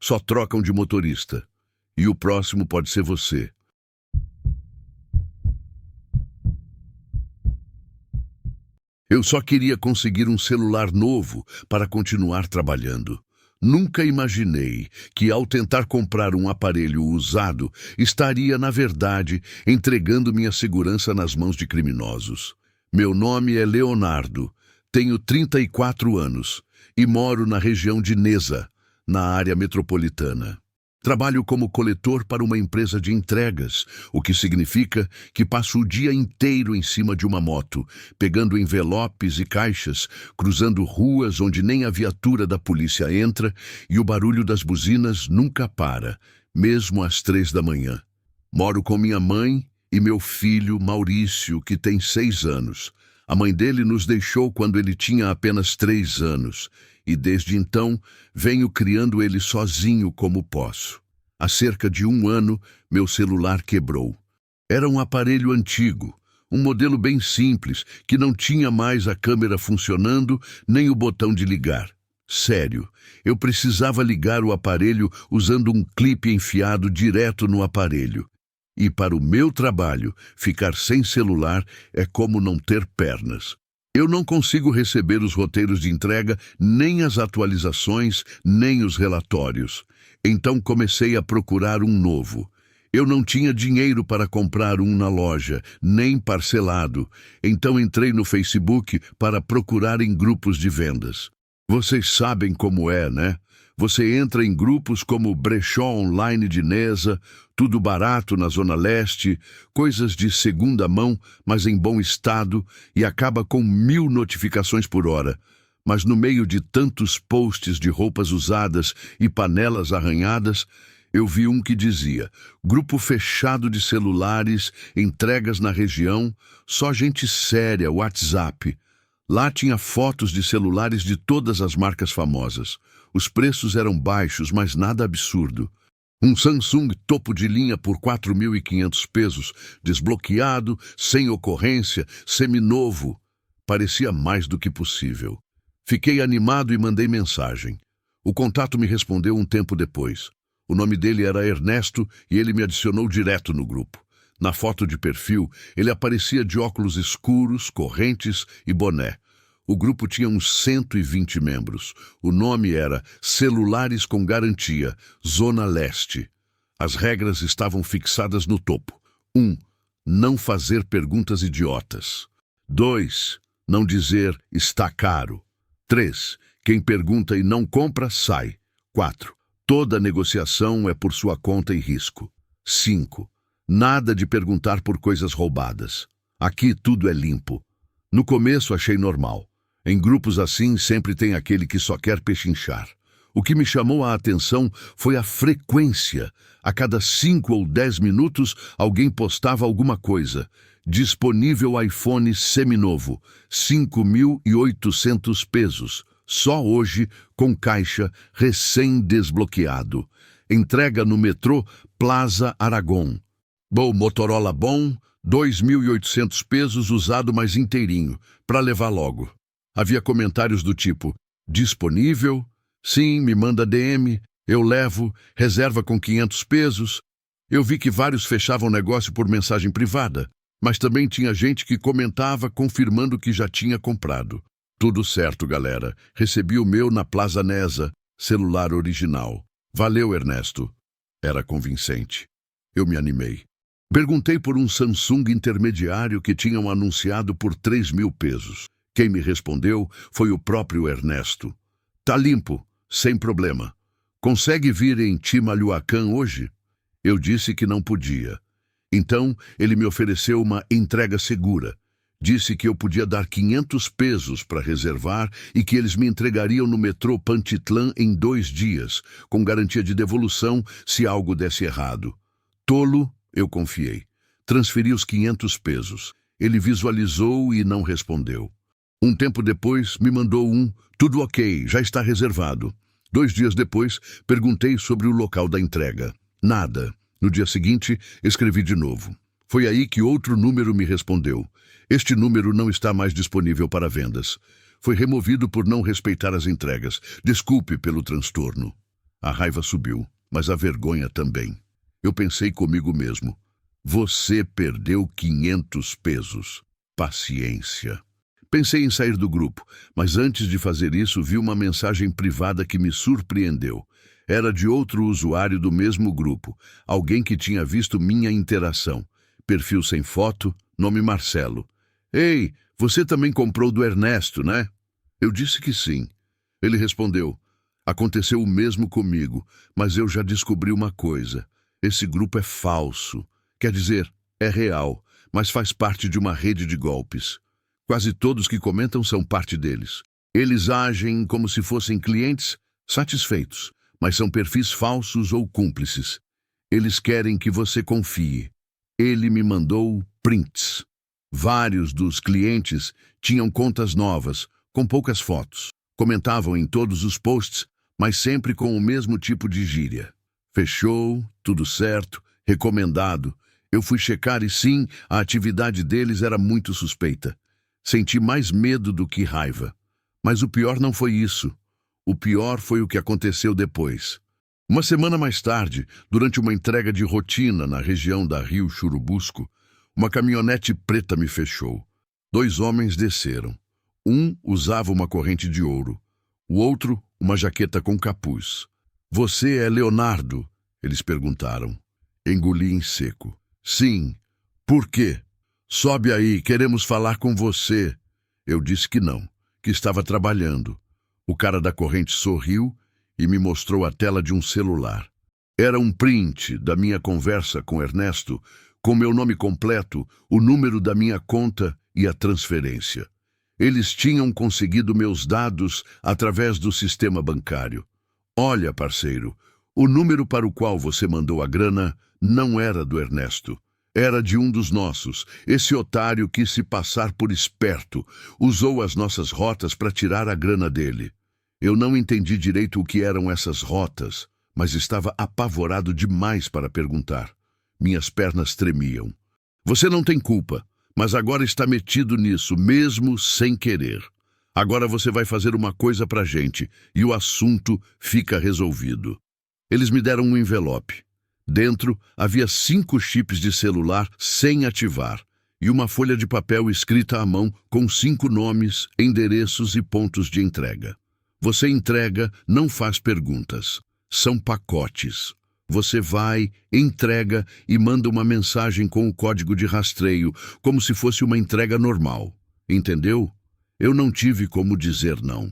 só trocam de motorista. E o próximo pode ser você. Eu só queria conseguir um celular novo para continuar trabalhando. Nunca imaginei que, ao tentar comprar um aparelho usado, estaria, na verdade, entregando minha segurança nas mãos de criminosos. Meu nome é Leonardo, tenho 34 anos e moro na região de Neza, na área metropolitana. Trabalho como coletor para uma empresa de entregas, o que significa que passo o dia inteiro em cima de uma moto, pegando envelopes e caixas, cruzando ruas onde nem a viatura da polícia entra e o barulho das buzinas nunca para, mesmo às 3 da manhã. Moro com minha mãe e meu filho Maurício, que tem 6 anos. A mãe dele nos deixou quando ele tinha apenas 3 anos. E desde então venho criando ele sozinho como posso. Há cerca de 1 ano, meu celular quebrou. Era um aparelho antigo, um modelo bem simples, que não tinha mais a câmera funcionando nem o botão de ligar. Sério, eu precisava ligar o aparelho usando um clipe enfiado direto no aparelho. E para o meu trabalho, ficar sem celular é como não ter pernas. Eu não consigo receber os roteiros de entrega, nem as atualizações, nem os relatórios. Então comecei a procurar um novo. Eu não tinha dinheiro para comprar um na loja, nem parcelado. Então entrei no Facebook para procurar em grupos de vendas. Vocês sabem como é, né? Você entra em grupos como Brechó Online de Neza, tudo barato na Zona Leste, coisas de segunda mão, mas em bom estado, e acaba com 1000 notificações por hora. Mas no meio de tantos posts de roupas usadas e panelas arranhadas, eu vi um que dizia: grupo fechado de celulares, entregas na região, só gente séria, WhatsApp. Lá tinha fotos de celulares de todas as marcas famosas. Os preços eram baixos, mas nada absurdo. Um Samsung topo de linha por 4.500 pesos, desbloqueado, sem ocorrência, seminovo. Parecia mais do que possível. Fiquei animado e mandei mensagem. O contato me respondeu um tempo depois. O nome dele era Ernesto e ele me adicionou direto no grupo. Na foto de perfil, ele aparecia de óculos escuros, correntes e boné. O grupo tinha uns 120 membros. O nome era Celulares com Garantia, Zona Leste. As regras estavam fixadas no topo. 1. Não fazer perguntas idiotas. 2. Não dizer está caro. 3. Quem pergunta e não compra, sai. 4. Toda negociação é por sua conta e risco. 5. Nada de perguntar por coisas roubadas. Aqui tudo é limpo. No começo achei normal. Em grupos assim, sempre tem aquele que só quer pechinchar. O que me chamou a atenção foi a frequência. A cada 5 ou 10 minutos, alguém postava alguma coisa. Disponível iPhone seminovo, 5.800 pesos. Só hoje, com caixa, recém-desbloqueado. Entrega no metrô Plaza Aragon. Bom, Motorola bom, 2.800 pesos usado mais inteirinho, para levar logo. Havia comentários do tipo: disponível? Sim, me manda DM, eu levo, reserva com 500 pesos. Eu vi que vários fechavam negócio por mensagem privada, mas também tinha gente que comentava confirmando que já tinha comprado. Tudo certo, galera. Recebi o meu na Plaza Neza, celular original. Valeu, Ernesto. Era convincente. Eu me animei. Perguntei por um Samsung intermediário que tinham anunciado por 3.000 pesos. Quem me respondeu foi o próprio Ernesto. Tá limpo, sem problema. Consegue vir em Timaluacan hoje? Eu disse que não podia. Então, ele me ofereceu uma entrega segura. Disse que eu podia dar 500 pesos para reservar e que eles me entregariam no metrô Pantitlán em 2 dias, com garantia de devolução se algo desse errado. Tolo, eu confiei. Transferi os 500 pesos. Ele visualizou e não respondeu. Um tempo depois, me mandou tudo ok, já está reservado. 2 dias depois, perguntei sobre o local da entrega. Nada. No dia seguinte, escrevi de novo. Foi aí que outro número me respondeu. Este número não está mais disponível para vendas. Foi removido por não respeitar as entregas. Desculpe pelo transtorno. A raiva subiu, mas a vergonha também. Eu pensei comigo mesmo. Você perdeu 500 pesos. Paciência. Pensei em sair do grupo, mas antes de fazer isso vi uma mensagem privada que me surpreendeu. Era de outro usuário do mesmo grupo, alguém que tinha visto minha interação. Perfil sem foto, nome Marcelo. Ei, você também comprou do Ernesto, né? Eu disse que sim. Ele respondeu, aconteceu o mesmo comigo, mas eu já descobri uma coisa. Esse grupo é falso. Quer dizer, é real, mas faz parte de uma rede de golpes. Quase todos que comentam são parte deles. Eles agem como se fossem clientes satisfeitos, mas são perfis falsos ou cúmplices. Eles querem que você confie. Ele me mandou prints. Vários dos clientes tinham contas novas, com poucas fotos. Comentavam em todos os posts, mas sempre com o mesmo tipo de gíria. Fechou, tudo certo, recomendado. Eu fui checar e sim, a atividade deles era muito suspeita. Senti mais medo do que raiva. Mas o pior não foi isso. O pior foi o que aconteceu depois. Uma semana mais tarde, durante uma entrega de rotina na região da Rio Churubusco, uma caminhonete preta me fechou. 2 homens desceram. Um usava uma corrente de ouro. O outro, uma jaqueta com capuz. Você é Leonardo? Eles perguntaram. Engoli em seco. Sim. Por quê? Sobe aí, queremos falar com você. Eu disse que não, que estava trabalhando. O cara da corrente sorriu e me mostrou a tela de um celular. Era um print da minha conversa com Ernesto, com meu nome completo, o número da minha conta e a transferência. Eles tinham conseguido meus dados através do sistema bancário. Olha, parceiro, o número para o qual você mandou a grana não era do Ernesto. Era de um dos nossos. Esse otário quis se passar por esperto, usou as nossas rotas para tirar a grana dele. Eu não entendi direito o que eram essas rotas, mas estava apavorado demais para perguntar. Minhas pernas tremiam. Você não tem culpa, mas agora está metido nisso, mesmo sem querer. Agora você vai fazer uma coisa pra gente, e o assunto fica resolvido. Eles me deram um envelope. Dentro havia 5 chips de celular sem ativar e uma folha de papel escrita à mão com 5 nomes, endereços e pontos de entrega. Você entrega, não faz perguntas. São pacotes. Você vai, entrega e manda uma mensagem com o código de rastreio, como se fosse uma entrega normal. Entendeu? Eu não tive como dizer não.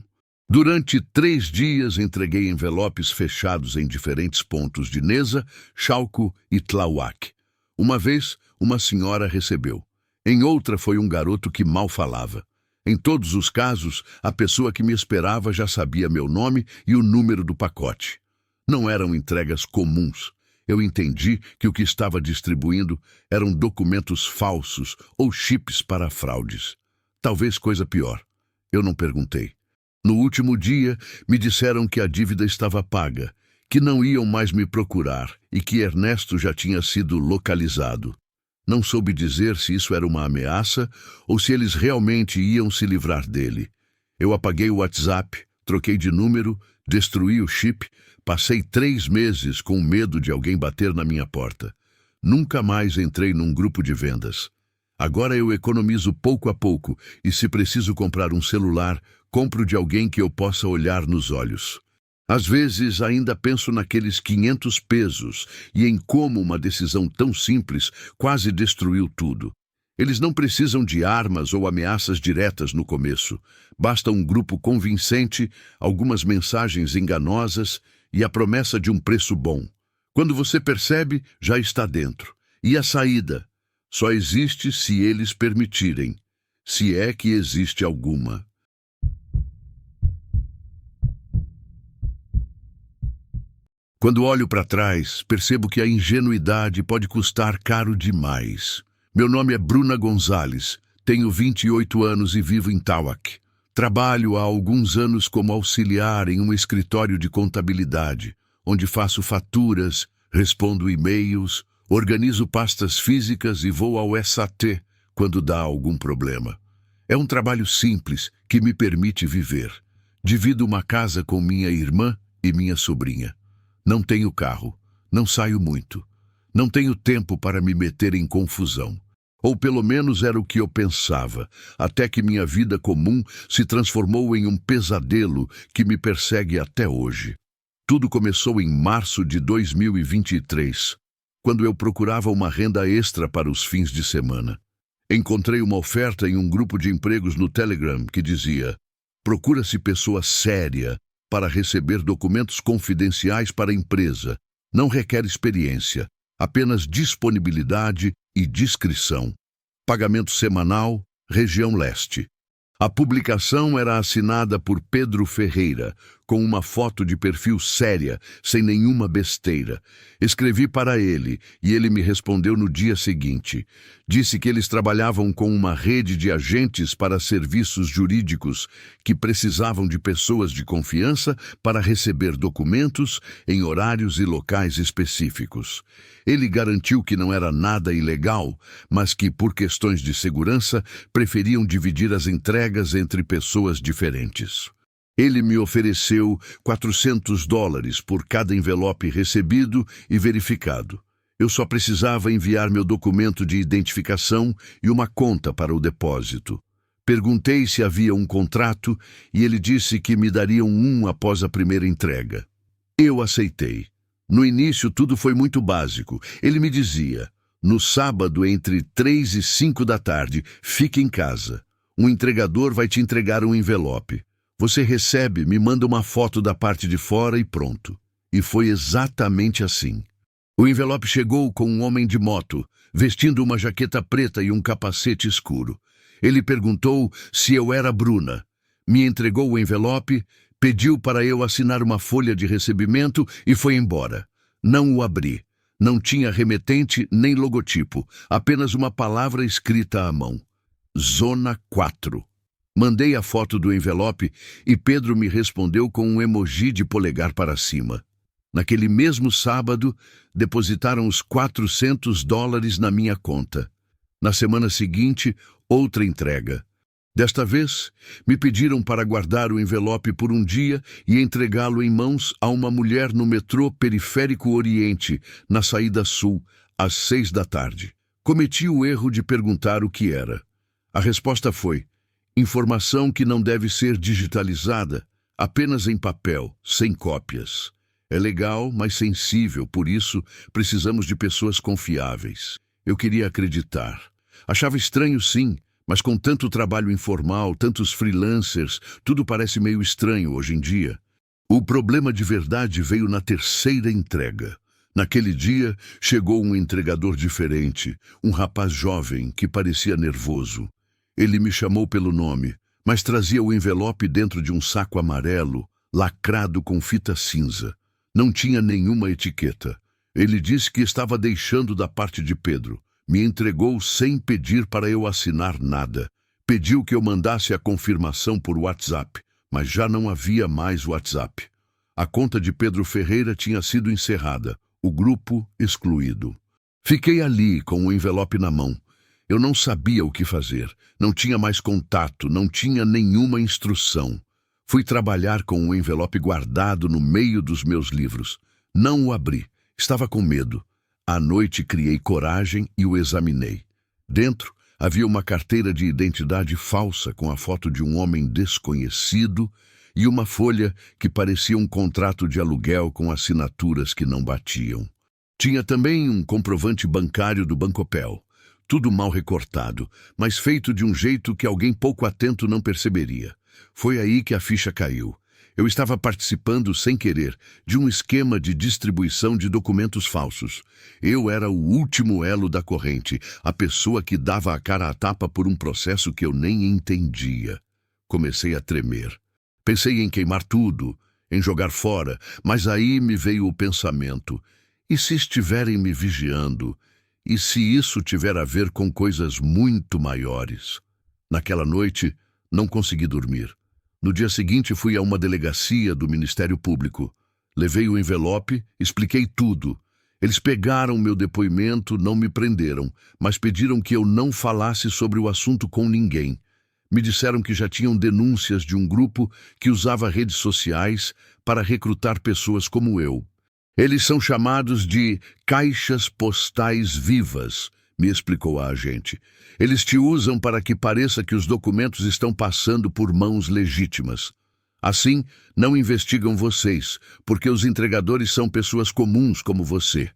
Durante 3 dias entreguei envelopes fechados em diferentes pontos de Neza, Chalco e Tláhuac. Uma vez, uma senhora recebeu. Em outra foi um garoto que mal falava. Em todos os casos, a pessoa que me esperava já sabia meu nome e o número do pacote. Não eram entregas comuns. Eu entendi que o que estava distribuindo eram documentos falsos ou chips para fraudes. Talvez coisa pior. Eu não perguntei. No último dia, me disseram que a dívida estava paga, que não iam mais me procurar e que Ernesto já tinha sido localizado. Não soube dizer se isso era uma ameaça ou se eles realmente iam se livrar dele. Eu apaguei o WhatsApp, troquei de número, destruí o chip, passei 3 meses com medo de alguém bater na minha porta. Nunca mais entrei num grupo de vendas. Agora eu economizo pouco a pouco e se preciso comprar um celular, compro de alguém que eu possa olhar nos olhos. Às vezes ainda penso naqueles 500 pesos e em como uma decisão tão simples quase destruiu tudo. Eles não precisam de armas ou ameaças diretas no começo. Basta um grupo convincente, algumas mensagens enganosas e a promessa de um preço bom. Quando você percebe, já está dentro. E a saída só existe se eles permitirem, se é que existe alguma. Quando olho para trás, percebo que a ingenuidade pode custar caro demais. Meu nome é Bruna Gonzalez, tenho 28 anos e vivo em Tauac. Trabalho há alguns anos como auxiliar em um escritório de contabilidade, onde faço faturas, respondo e-mails, organizo pastas físicas e vou ao SAT quando dá algum problema. É um trabalho simples que me permite viver. Divido uma casa com minha irmã e minha sobrinha. Não tenho carro, não saio muito. Não tenho tempo para me meter em confusão. Ou pelo menos era o que eu pensava, até que minha vida comum se transformou em um pesadelo que me persegue até hoje. Tudo começou em março de 2023, quando eu procurava uma renda extra para os fins de semana. Encontrei uma oferta em um grupo de empregos no Telegram que dizia: procura-se pessoa séria para receber documentos confidenciais para a empresa. Não requer experiência, apenas disponibilidade e discrição. Pagamento semanal, região leste. A publicação era assinada por Pedro Ferreira, com uma foto de perfil séria, sem nenhuma besteira. Escrevi para ele e ele me respondeu no dia seguinte. Disse que eles trabalhavam com uma rede de agentes para serviços jurídicos que precisavam de pessoas de confiança para receber documentos em horários e locais específicos. Ele garantiu que não era nada ilegal, mas que, por questões de segurança, preferiam dividir as entregas entre pessoas diferentes. Ele me ofereceu $400 por cada envelope recebido e verificado. Eu só precisava enviar meu documento de identificação e uma conta para o depósito. Perguntei se havia um contrato e ele disse que me dariam um após a primeira entrega. Eu aceitei. No início tudo foi muito básico. Ele me dizia: no sábado entre 3 e 5 da tarde, fique em casa. Um entregador vai te entregar um envelope. Você recebe, me manda uma foto da parte de fora e pronto. E foi exatamente assim. O envelope chegou com um homem de moto, vestindo uma jaqueta preta e um capacete escuro. Ele perguntou se eu era Bruna. Me entregou o envelope, pediu para eu assinar uma folha de recebimento e foi embora. Não o abri. Não tinha remetente nem logotipo, apenas uma palavra escrita à mão. Zona 4. Mandei a foto do envelope e Pedro me respondeu com um emoji de polegar para cima. Naquele mesmo sábado, depositaram os $400 na minha conta. Na semana seguinte, outra entrega. Desta vez, me pediram para guardar o envelope por um dia e entregá-lo em mãos a uma mulher no metrô Periférico Oriente, na saída sul, às 6 da tarde. Cometi o erro de perguntar o que era. A resposta foi: informação que não deve ser digitalizada, apenas em papel, sem cópias. É legal, mas sensível, por isso precisamos de pessoas confiáveis. Eu queria acreditar. Achava estranho, sim, mas com tanto trabalho informal, tantos freelancers, tudo parece meio estranho hoje em dia. O problema de verdade veio na terceira entrega. Naquele dia, chegou um entregador diferente, um rapaz jovem que parecia nervoso. Ele me chamou pelo nome, mas trazia o envelope dentro de um saco amarelo, lacrado com fita cinza. Não tinha nenhuma etiqueta. Ele disse que estava deixando da parte de Pedro. Me entregou sem pedir para eu assinar nada. Pediu que eu mandasse a confirmação por WhatsApp, mas já não havia mais WhatsApp. A conta de Pedro Ferreira tinha sido encerrada, o grupo excluído. Fiquei ali com o envelope na mão. Eu não sabia o que fazer. Não tinha mais contato, não tinha nenhuma instrução. Fui trabalhar com o envelope guardado no meio dos meus livros. Não o abri. Estava com medo. À noite criei coragem e o examinei. Dentro havia uma carteira de identidade falsa com a foto de um homem desconhecido e uma folha que parecia um contrato de aluguel com assinaturas que não batiam. Tinha também um comprovante bancário do Bancopel. Tudo mal recortado, mas feito de um jeito que alguém pouco atento não perceberia. Foi aí que a ficha caiu. Eu estava participando, sem querer, de um esquema de distribuição de documentos falsos. Eu era o último elo da corrente, a pessoa que dava a cara à tapa por um processo que eu nem entendia. Comecei a tremer. Pensei em queimar tudo, em jogar fora, mas aí me veio o pensamento: e se estiverem me vigiando? E se isso tiver a ver com coisas muito maiores? Naquela noite, não consegui dormir. No dia seguinte, fui a uma delegacia do Ministério Público. Levei o envelope, expliquei tudo. Eles pegaram meu depoimento, não me prenderam, mas pediram que eu não falasse sobre o assunto com ninguém. Me disseram que já tinham denúncias de um grupo que usava redes sociais para recrutar pessoas como eu. Eles são chamados de caixas postais vivas, me explicou a agente. Eles te usam para que pareça que os documentos estão passando por mãos legítimas. Assim, não investigam vocês, porque os entregadores são pessoas comuns como você.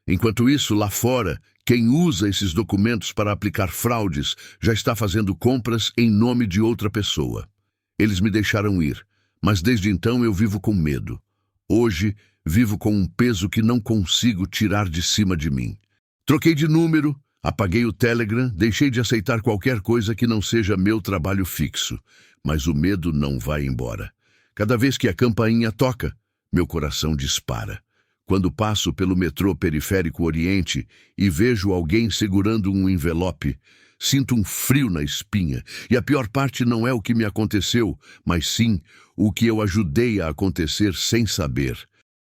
Enquanto isso, lá fora, quem usa esses documentos para aplicar fraudes já está fazendo compras em nome de outra pessoa. Eles me deixaram ir, mas desde então eu vivo com medo. Hoje, vivo com um peso que não consigo tirar de cima de mim. Troquei de número, apaguei o Telegram, deixei de aceitar qualquer coisa que não seja meu trabalho fixo. Mas o medo não vai embora. Cada vez que a campainha toca, meu coração dispara. Quando passo pelo metrô Periférico Oriente e vejo alguém segurando um envelope, sinto um frio na espinha. E a pior parte não é o que me aconteceu, mas sim o que eu ajudei a acontecer sem saber.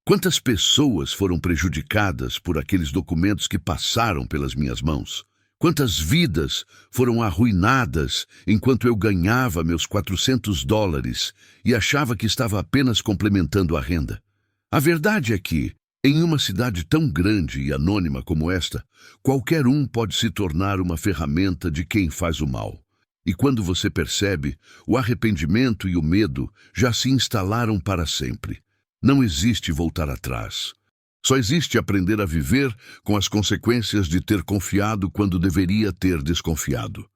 Quantas pessoas foram prejudicadas por aqueles documentos que passaram pelas minhas mãos? Quantas vidas foram arruinadas enquanto eu ganhava meus $400 e achava que estava apenas complementando a renda? A verdade é que, em uma cidade tão grande e anônima como esta, qualquer um pode se tornar uma ferramenta de quem faz o mal. E quando você percebe, o arrependimento e o medo já se instalaram para sempre. Não existe voltar atrás. Só existe aprender a viver com as consequências de ter confiado quando deveria ter desconfiado.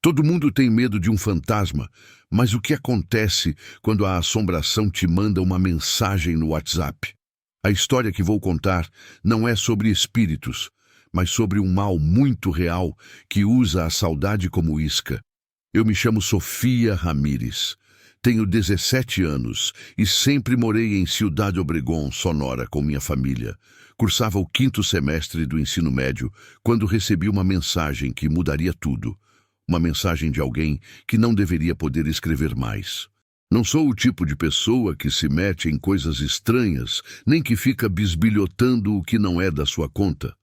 Todo mundo tem medo de um fantasma, mas o que acontece quando a assombração te manda uma mensagem no WhatsApp? A história que vou contar não é sobre espíritos, mas sobre um mal muito real que usa a saudade como isca. Eu me chamo Sofia Ramírez. Tenho 17 anos e sempre morei em Ciudad Obregón, Sonora, com minha família. Cursava o 5º semestre do ensino médio quando recebi uma mensagem que mudaria tudo. Uma mensagem de alguém que não deveria poder escrever mais. Não sou o tipo de pessoa que se mete em coisas estranhas, nem que fica bisbilhotando o que não é da sua conta.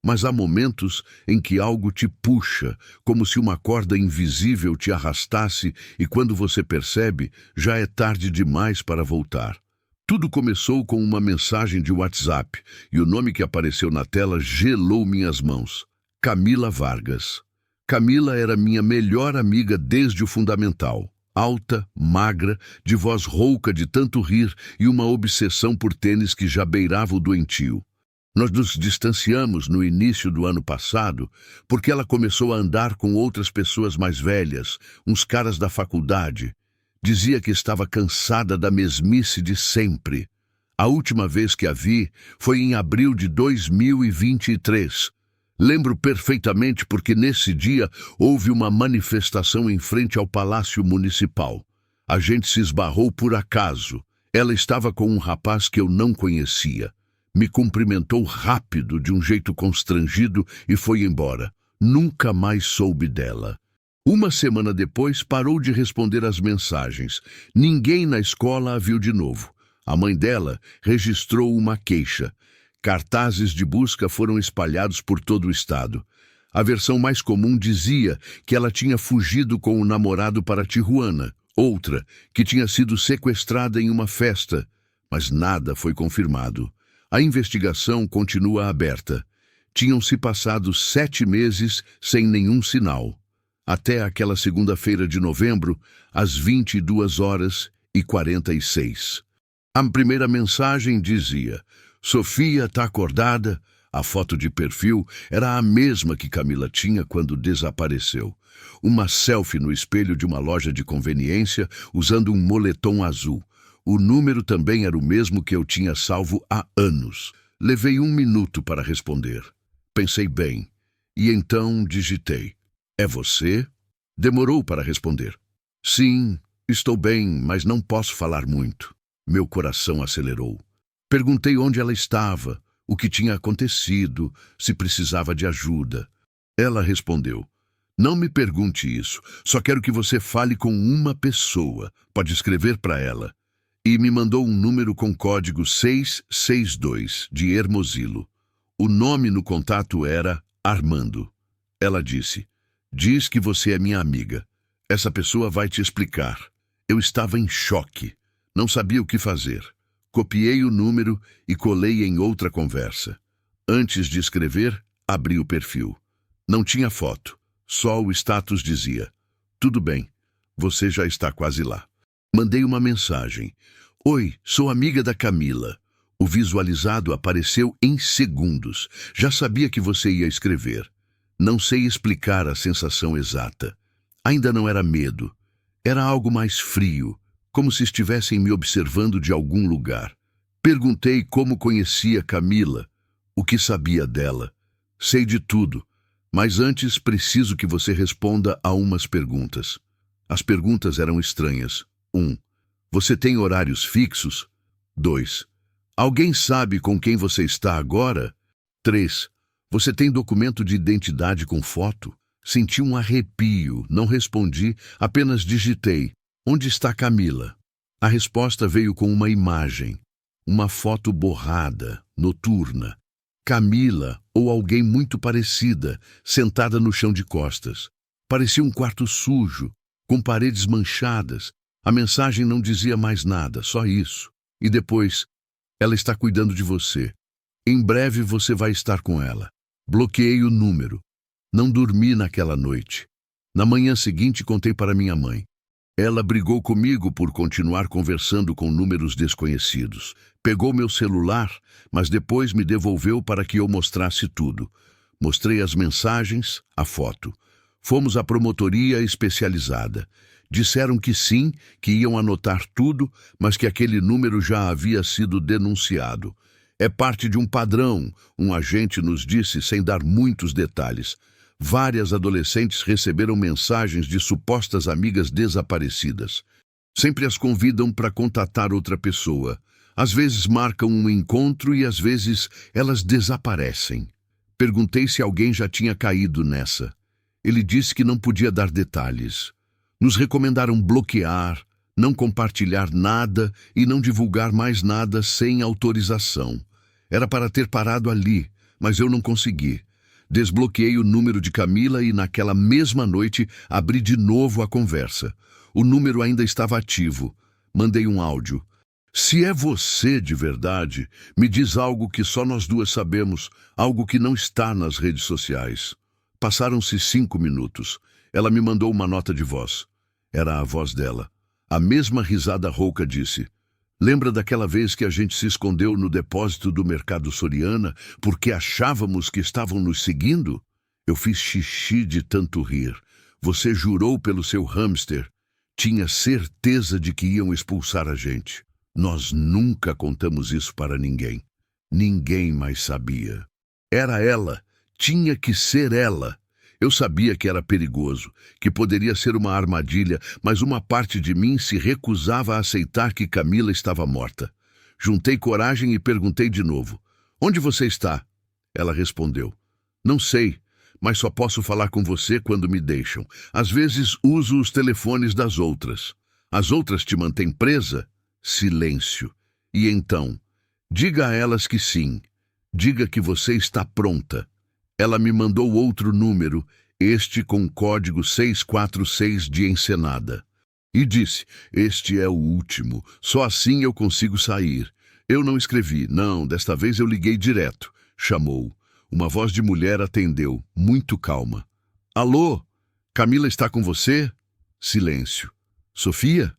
Mas há momentos em que algo te puxa, como se uma corda invisível te arrastasse e quando você percebe, já é tarde demais para voltar. Tudo começou com uma mensagem de WhatsApp e o nome que apareceu na tela gelou minhas mãos. Camila Vargas. Camila era minha melhor amiga desde o fundamental. Alta, magra, de voz rouca de tanto rir e uma obsessão por tênis que já beirava o doentio. Nós nos distanciamos no início do ano passado porque ela começou a andar com outras pessoas mais velhas, uns caras da faculdade. Dizia que estava cansada da mesmice de sempre. A última vez que a vi foi em abril de 2023. Lembro perfeitamente porque nesse dia houve uma manifestação em frente ao Palácio Municipal. A gente se esbarrou por acaso. Ela estava com um rapaz que eu não conhecia. Me cumprimentou rápido, de um jeito constrangido, e foi embora. Nunca mais soube dela. Uma semana depois, parou de responder às mensagens. Ninguém na escola a viu de novo. A mãe dela registrou uma queixa. Cartazes de busca foram espalhados por todo o estado. A versão mais comum dizia que ela tinha fugido com o namorado para Tijuana. Outra, que tinha sido sequestrada em uma festa. Mas nada foi confirmado. A investigação continua aberta. Tinham se passado 7 meses sem nenhum sinal. Até aquela segunda-feira de novembro, às 22h46. A primeira mensagem dizia: Sofia está acordada? A foto de perfil era a mesma que Camila tinha quando desapareceu. Uma selfie no espelho de uma loja de conveniência usando um moletom azul. O número também era o mesmo que eu tinha salvo há anos. Levei 1 minuto para responder. Pensei bem. E então digitei. É você? Demorou para responder. Sim, estou bem, mas não posso falar muito. Meu coração acelerou. Perguntei onde ela estava, o que tinha acontecido, se precisava de ajuda. Ela respondeu. Não me pergunte isso, só quero que você fale com uma pessoa. Pode escrever para ela. E me mandou um número com código 662, de Hermosilo. O nome no contato era Armando. Ela disse, diz que você é minha amiga. Essa pessoa vai te explicar. Eu estava em choque. Não sabia o que fazer. Copiei o número e colei em outra conversa. Antes de escrever, abri o perfil. Não tinha foto. Só o status dizia, tudo bem, você já está quase lá. Mandei uma mensagem. Oi, sou amiga da Camila. O visualizado apareceu em segundos. Já sabia que você ia escrever. Não sei explicar a sensação exata. Ainda não era medo. Era algo mais frio, como se estivessem me observando de algum lugar. Perguntei como conhecia Camila, o que sabia dela. Sei de tudo, mas antes preciso que você responda a umas perguntas. As perguntas eram estranhas. 1. Você tem horários fixos? 2. Alguém sabe com quem você está agora? 3. Você tem documento de identidade com foto? Senti um arrepio, não respondi, apenas digitei. Onde está Camila? A resposta veio com uma imagem. Uma foto borrada, noturna. Camila, ou alguém muito parecida, sentada no chão de costas. Parecia um quarto sujo, com paredes manchadas. A mensagem não dizia mais nada, só isso. E depois, ela está cuidando de você. Em breve você vai estar com ela. Bloqueei o número. Não dormi naquela noite. Na manhã seguinte, contei para minha mãe. Ela brigou comigo por continuar conversando com números desconhecidos. Pegou meu celular, mas depois me devolveu para que eu mostrasse tudo. Mostrei as mensagens, a foto. Fomos à promotoria especializada. Disseram que sim, que iam anotar tudo, mas que aquele número já havia sido denunciado. É parte de um padrão, um agente nos disse sem dar muitos detalhes. Várias adolescentes receberam mensagens de supostas amigas desaparecidas. Sempre as convidam para contatar outra pessoa. Às vezes marcam um encontro e às vezes elas desaparecem. Perguntei se alguém já tinha caído nessa. Ele disse que não podia dar detalhes. Nos recomendaram bloquear, não compartilhar nada e não divulgar mais nada sem autorização. Era para ter parado ali, mas eu não consegui. Desbloqueei o número de Camila e naquela mesma noite abri de novo a conversa. O número ainda estava ativo. Mandei um áudio. Se é você de verdade, me diz algo que só nós duas sabemos, algo que não está nas redes sociais. Passaram-se 5 minutos. Ela me mandou uma nota de voz. Era a voz dela. A mesma risada rouca disse: lembra daquela vez que a gente se escondeu no depósito do Mercado Soriana porque achávamos que estavam nos seguindo? Eu fiz xixi de tanto rir. Você jurou pelo seu hamster. Tinha certeza de que iam expulsar a gente. Nós nunca contamos isso para ninguém. Ninguém mais sabia. Era ela. Tinha que ser ela. Eu sabia que era perigoso, que poderia ser uma armadilha, mas uma parte de mim se recusava a aceitar que Camila estava morta. Juntei coragem e perguntei de novo. Onde você está? Ela respondeu. Não sei, mas só posso falar com você quando me deixam. Às vezes uso os telefones das outras. As outras te mantêm presa? Silêncio. E então? Diga a elas que sim. Diga que você está pronta. Ela me mandou outro número, este com código 646 de Ensenada. E disse, este é o último, só assim eu consigo sair. Eu não escrevi, não, desta vez eu liguei direto. Chamou. Uma voz de mulher atendeu, muito calma. Alô? Camila está com você? Silêncio. Sofia?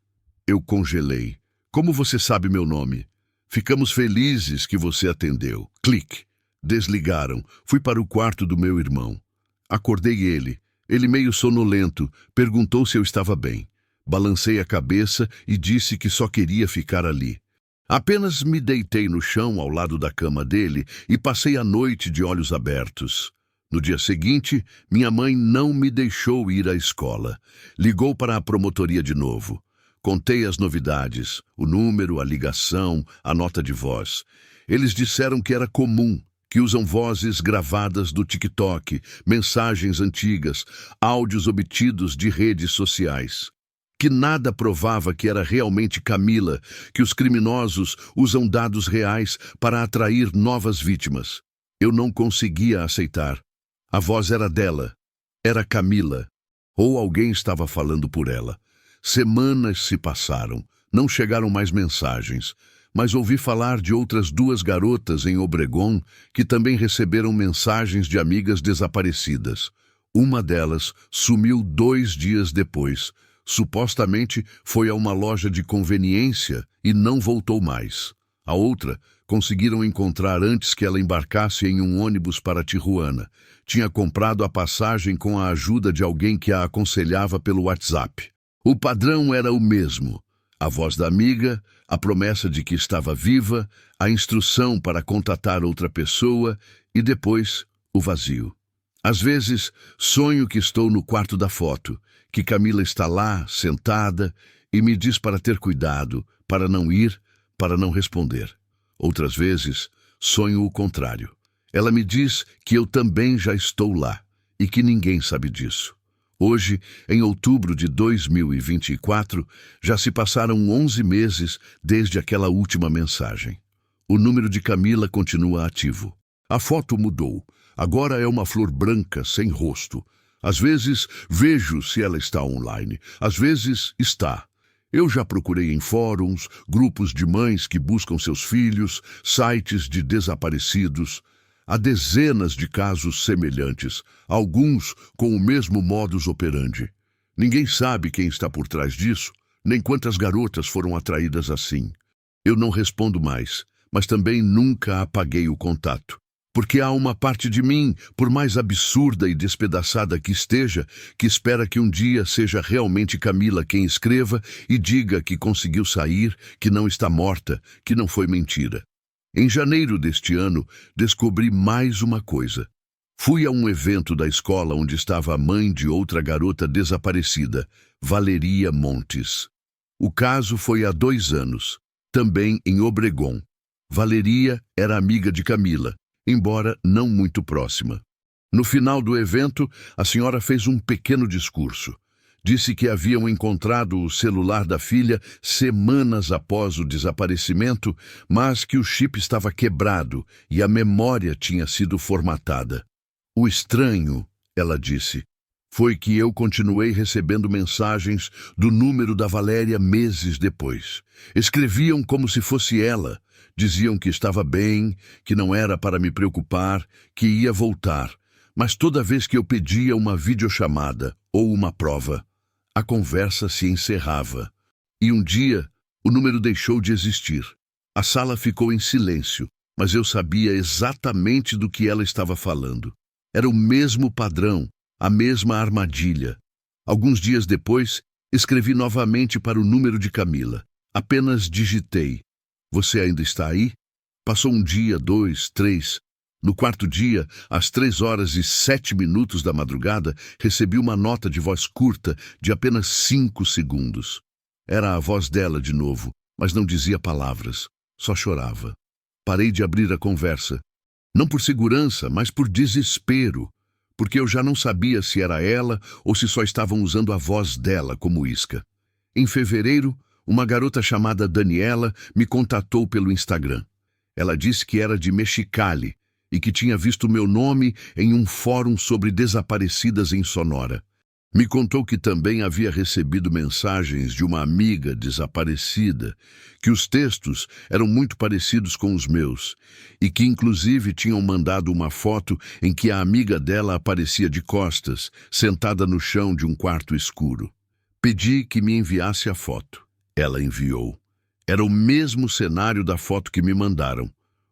Eu congelei. Como você sabe meu nome? Ficamos felizes que você atendeu. Clique. Desligaram. Fui para o quarto do meu irmão. Acordei ele. Ele, meio sonolento, perguntou se eu estava bem. Balancei a cabeça e disse que só queria ficar ali. Apenas me deitei no chão ao lado da cama dele e passei a noite de olhos abertos. No dia seguinte, minha mãe não me deixou ir à escola. Ligou para a promotoria de novo. Contei as novidades, o número, a ligação, a nota de voz. Eles disseram que era comum, que usam vozes gravadas do TikTok, mensagens antigas, áudios obtidos de redes sociais. Que nada provava que era realmente Camila, que os criminosos usam dados reais para atrair novas vítimas. Eu não conseguia aceitar. A voz era dela. Era Camila. Ou alguém estava falando por ela. Semanas se passaram. Não chegaram mais mensagens. Mas ouvi falar de outras 2 garotas em Obregón que também receberam mensagens de amigas desaparecidas. Uma delas sumiu 2 dias depois. Supostamente foi a uma loja de conveniência e não voltou mais. A outra conseguiram encontrar antes que ela embarcasse em um ônibus para Tijuana. Tinha comprado a passagem com a ajuda de alguém que a aconselhava pelo WhatsApp. O padrão era o mesmo. A voz da amiga, a promessa de que estava viva, a instrução para contatar outra pessoa e depois o vazio. Às vezes, sonho que estou no quarto da foto, que Camila está lá, sentada, e me diz para ter cuidado, para não ir, para não responder. Outras vezes, sonho o contrário. Ela me diz que eu também já estou lá e que ninguém sabe disso. Hoje, em outubro de 2024, já se passaram 11 meses desde aquela última mensagem. O número de Camila continua ativo. A foto mudou. Agora é uma flor branca sem rosto. Às vezes vejo se ela está online. Às vezes está. Eu já procurei em fóruns, grupos de mães que buscam seus filhos, sites de desaparecidos. Há dezenas de casos semelhantes, alguns com o mesmo modus operandi. Ninguém sabe quem está por trás disso, nem quantas garotas foram atraídas assim. Eu não respondo mais, mas também nunca apaguei o contato. Porque há uma parte de mim, por mais absurda e despedaçada que esteja, que espera que um dia seja realmente Camila quem escreva e diga que conseguiu sair, que não está morta, que não foi mentira. Em janeiro deste ano, descobri mais uma coisa. Fui a um evento da escola onde estava a mãe de outra garota desaparecida, Valeria Montes. O caso foi há 2 anos, também em Obregón. Valeria era amiga de Camila, embora não muito próxima. No final do evento, a senhora fez um pequeno discurso. Disse que haviam encontrado o celular da filha semanas após o desaparecimento, mas que o chip estava quebrado e a memória tinha sido formatada. O estranho, ela disse, foi que eu continuei recebendo mensagens do número da Valéria meses depois. Escreviam como se fosse ela. Diziam que estava bem, que não era para me preocupar, que ia voltar. Mas toda vez que eu pedia uma videochamada ou uma prova, a conversa se encerrava. E um dia, o número deixou de existir. A sala ficou em silêncio, mas eu sabia exatamente do que ela estava falando. Era o mesmo padrão, a mesma armadilha. Alguns dias depois, escrevi novamente para o número de Camila. Apenas digitei. Você ainda está aí? Passou 1 dia, 2, 3. No 4º dia, às 3h07 da madrugada, recebi uma nota de voz curta de apenas 5 segundos. Era a voz dela de novo, mas não dizia palavras, só chorava. Parei de abrir a conversa. Não por segurança, mas por desespero, porque eu já não sabia se era ela ou se só estavam usando a voz dela como isca. Em fevereiro, uma garota chamada Daniela me contatou pelo Instagram. Ela disse que era de Mexicali e que tinha visto meu nome em um fórum sobre desaparecidas em Sonora. Me contou que também havia recebido mensagens de uma amiga desaparecida, que os textos eram muito parecidos com os meus e que inclusive tinham mandado uma foto em que a amiga dela aparecia de costas, sentada no chão de um quarto escuro. Pedi que me enviasse a foto. Ela enviou. Era o mesmo cenário da foto que me mandaram.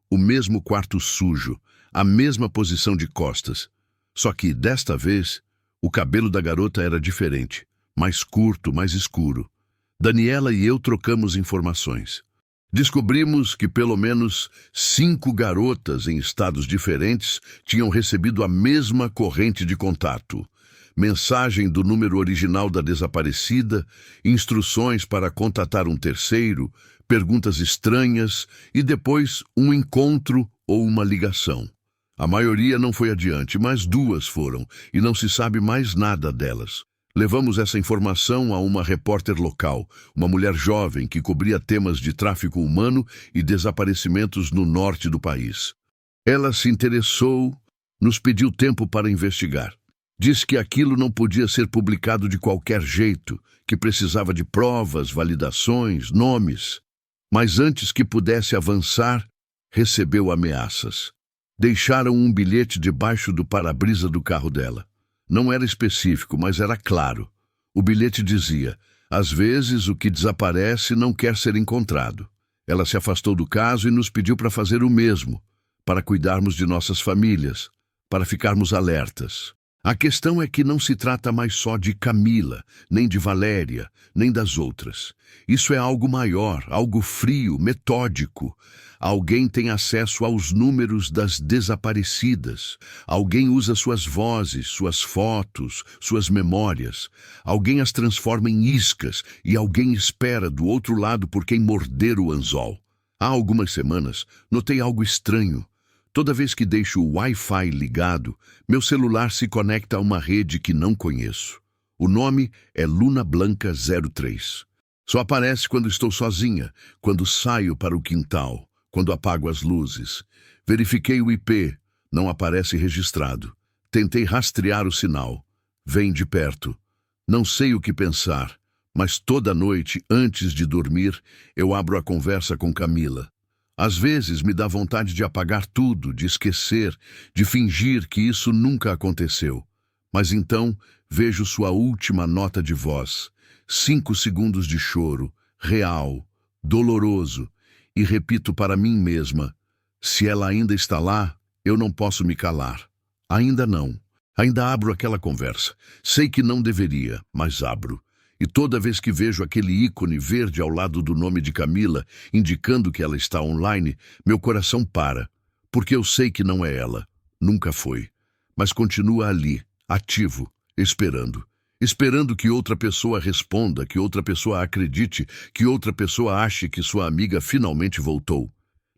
O mesmo quarto sujo, a mesma posição de costas. Só que, desta vez, o cabelo da garota era diferente, mais curto, mais escuro. Daniela e eu trocamos informações. Descobrimos que pelo menos 5 garotas em estados diferentes tinham recebido a mesma corrente de contato. Mensagem do número original da desaparecida, instruções para contatar um terceiro, perguntas estranhas e depois um encontro ou uma ligação. A maioria não foi adiante, mas 2 foram e não se sabe mais nada delas. Levamos essa informação a uma repórter local, uma mulher jovem que cobria temas de tráfico humano e desaparecimentos no norte do país. Ela se interessou, nos pediu tempo para investigar. Disse que aquilo não podia ser publicado de qualquer jeito, que precisava de provas, validações, nomes. Mas antes que pudesse avançar, recebeu ameaças. Deixaram um bilhete debaixo do para-brisa do carro dela. Não era específico, mas era claro. O bilhete dizia: às vezes o que desaparece não quer ser encontrado. Ela se afastou do caso e nos pediu para fazer o mesmo, para cuidarmos de nossas famílias, para ficarmos alertas. A questão é que não se trata mais só de Camila, nem de Valéria, nem das outras. Isso é algo maior, algo frio, metódico. Alguém tem acesso aos números das desaparecidas. Alguém usa suas vozes, suas fotos, suas memórias. Alguém as transforma em iscas e alguém espera do outro lado por quem morder o anzol. Há algumas semanas, notei algo estranho. Toda vez que deixo o Wi-Fi ligado, meu celular se conecta a uma rede que não conheço. O nome é Luna Blanca 03. Só aparece quando estou sozinha, quando saio para o quintal, quando apago as luzes. Verifiquei o IP, não aparece registrado. Tentei rastrear o sinal. Vem de perto. Não sei o que pensar, mas toda noite, antes de dormir, eu abro a conversa com Camila. Às vezes me dá vontade de apagar tudo, de esquecer, de fingir que isso nunca aconteceu. Mas então vejo sua última nota de voz, 5 segundos de choro, real, doloroso, e repito para mim mesma: se ela ainda está lá, eu não posso me calar. Ainda não. Ainda abro aquela conversa. Sei que não deveria, mas abro. E toda vez que vejo aquele ícone verde ao lado do nome de Camila, indicando que ela está online, meu coração para, porque eu sei que não é ela. Nunca foi. Mas continua ali, ativo, esperando. Esperando que outra pessoa responda, que outra pessoa acredite, que outra pessoa ache que sua amiga finalmente voltou.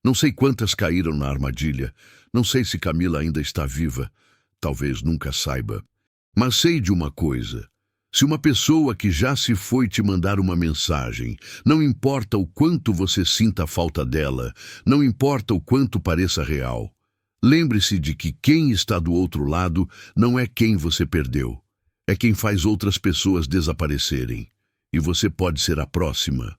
Não sei quantas caíram na armadilha. Não sei se Camila ainda está viva. Talvez nunca saiba. Mas sei de uma coisa. Se uma pessoa que já se foi te mandar uma mensagem, não importa o quanto você sinta a falta dela, não importa o quanto pareça real, lembre-se de que quem está do outro lado não é quem você perdeu, é quem faz outras pessoas desaparecerem. E você pode ser a próxima.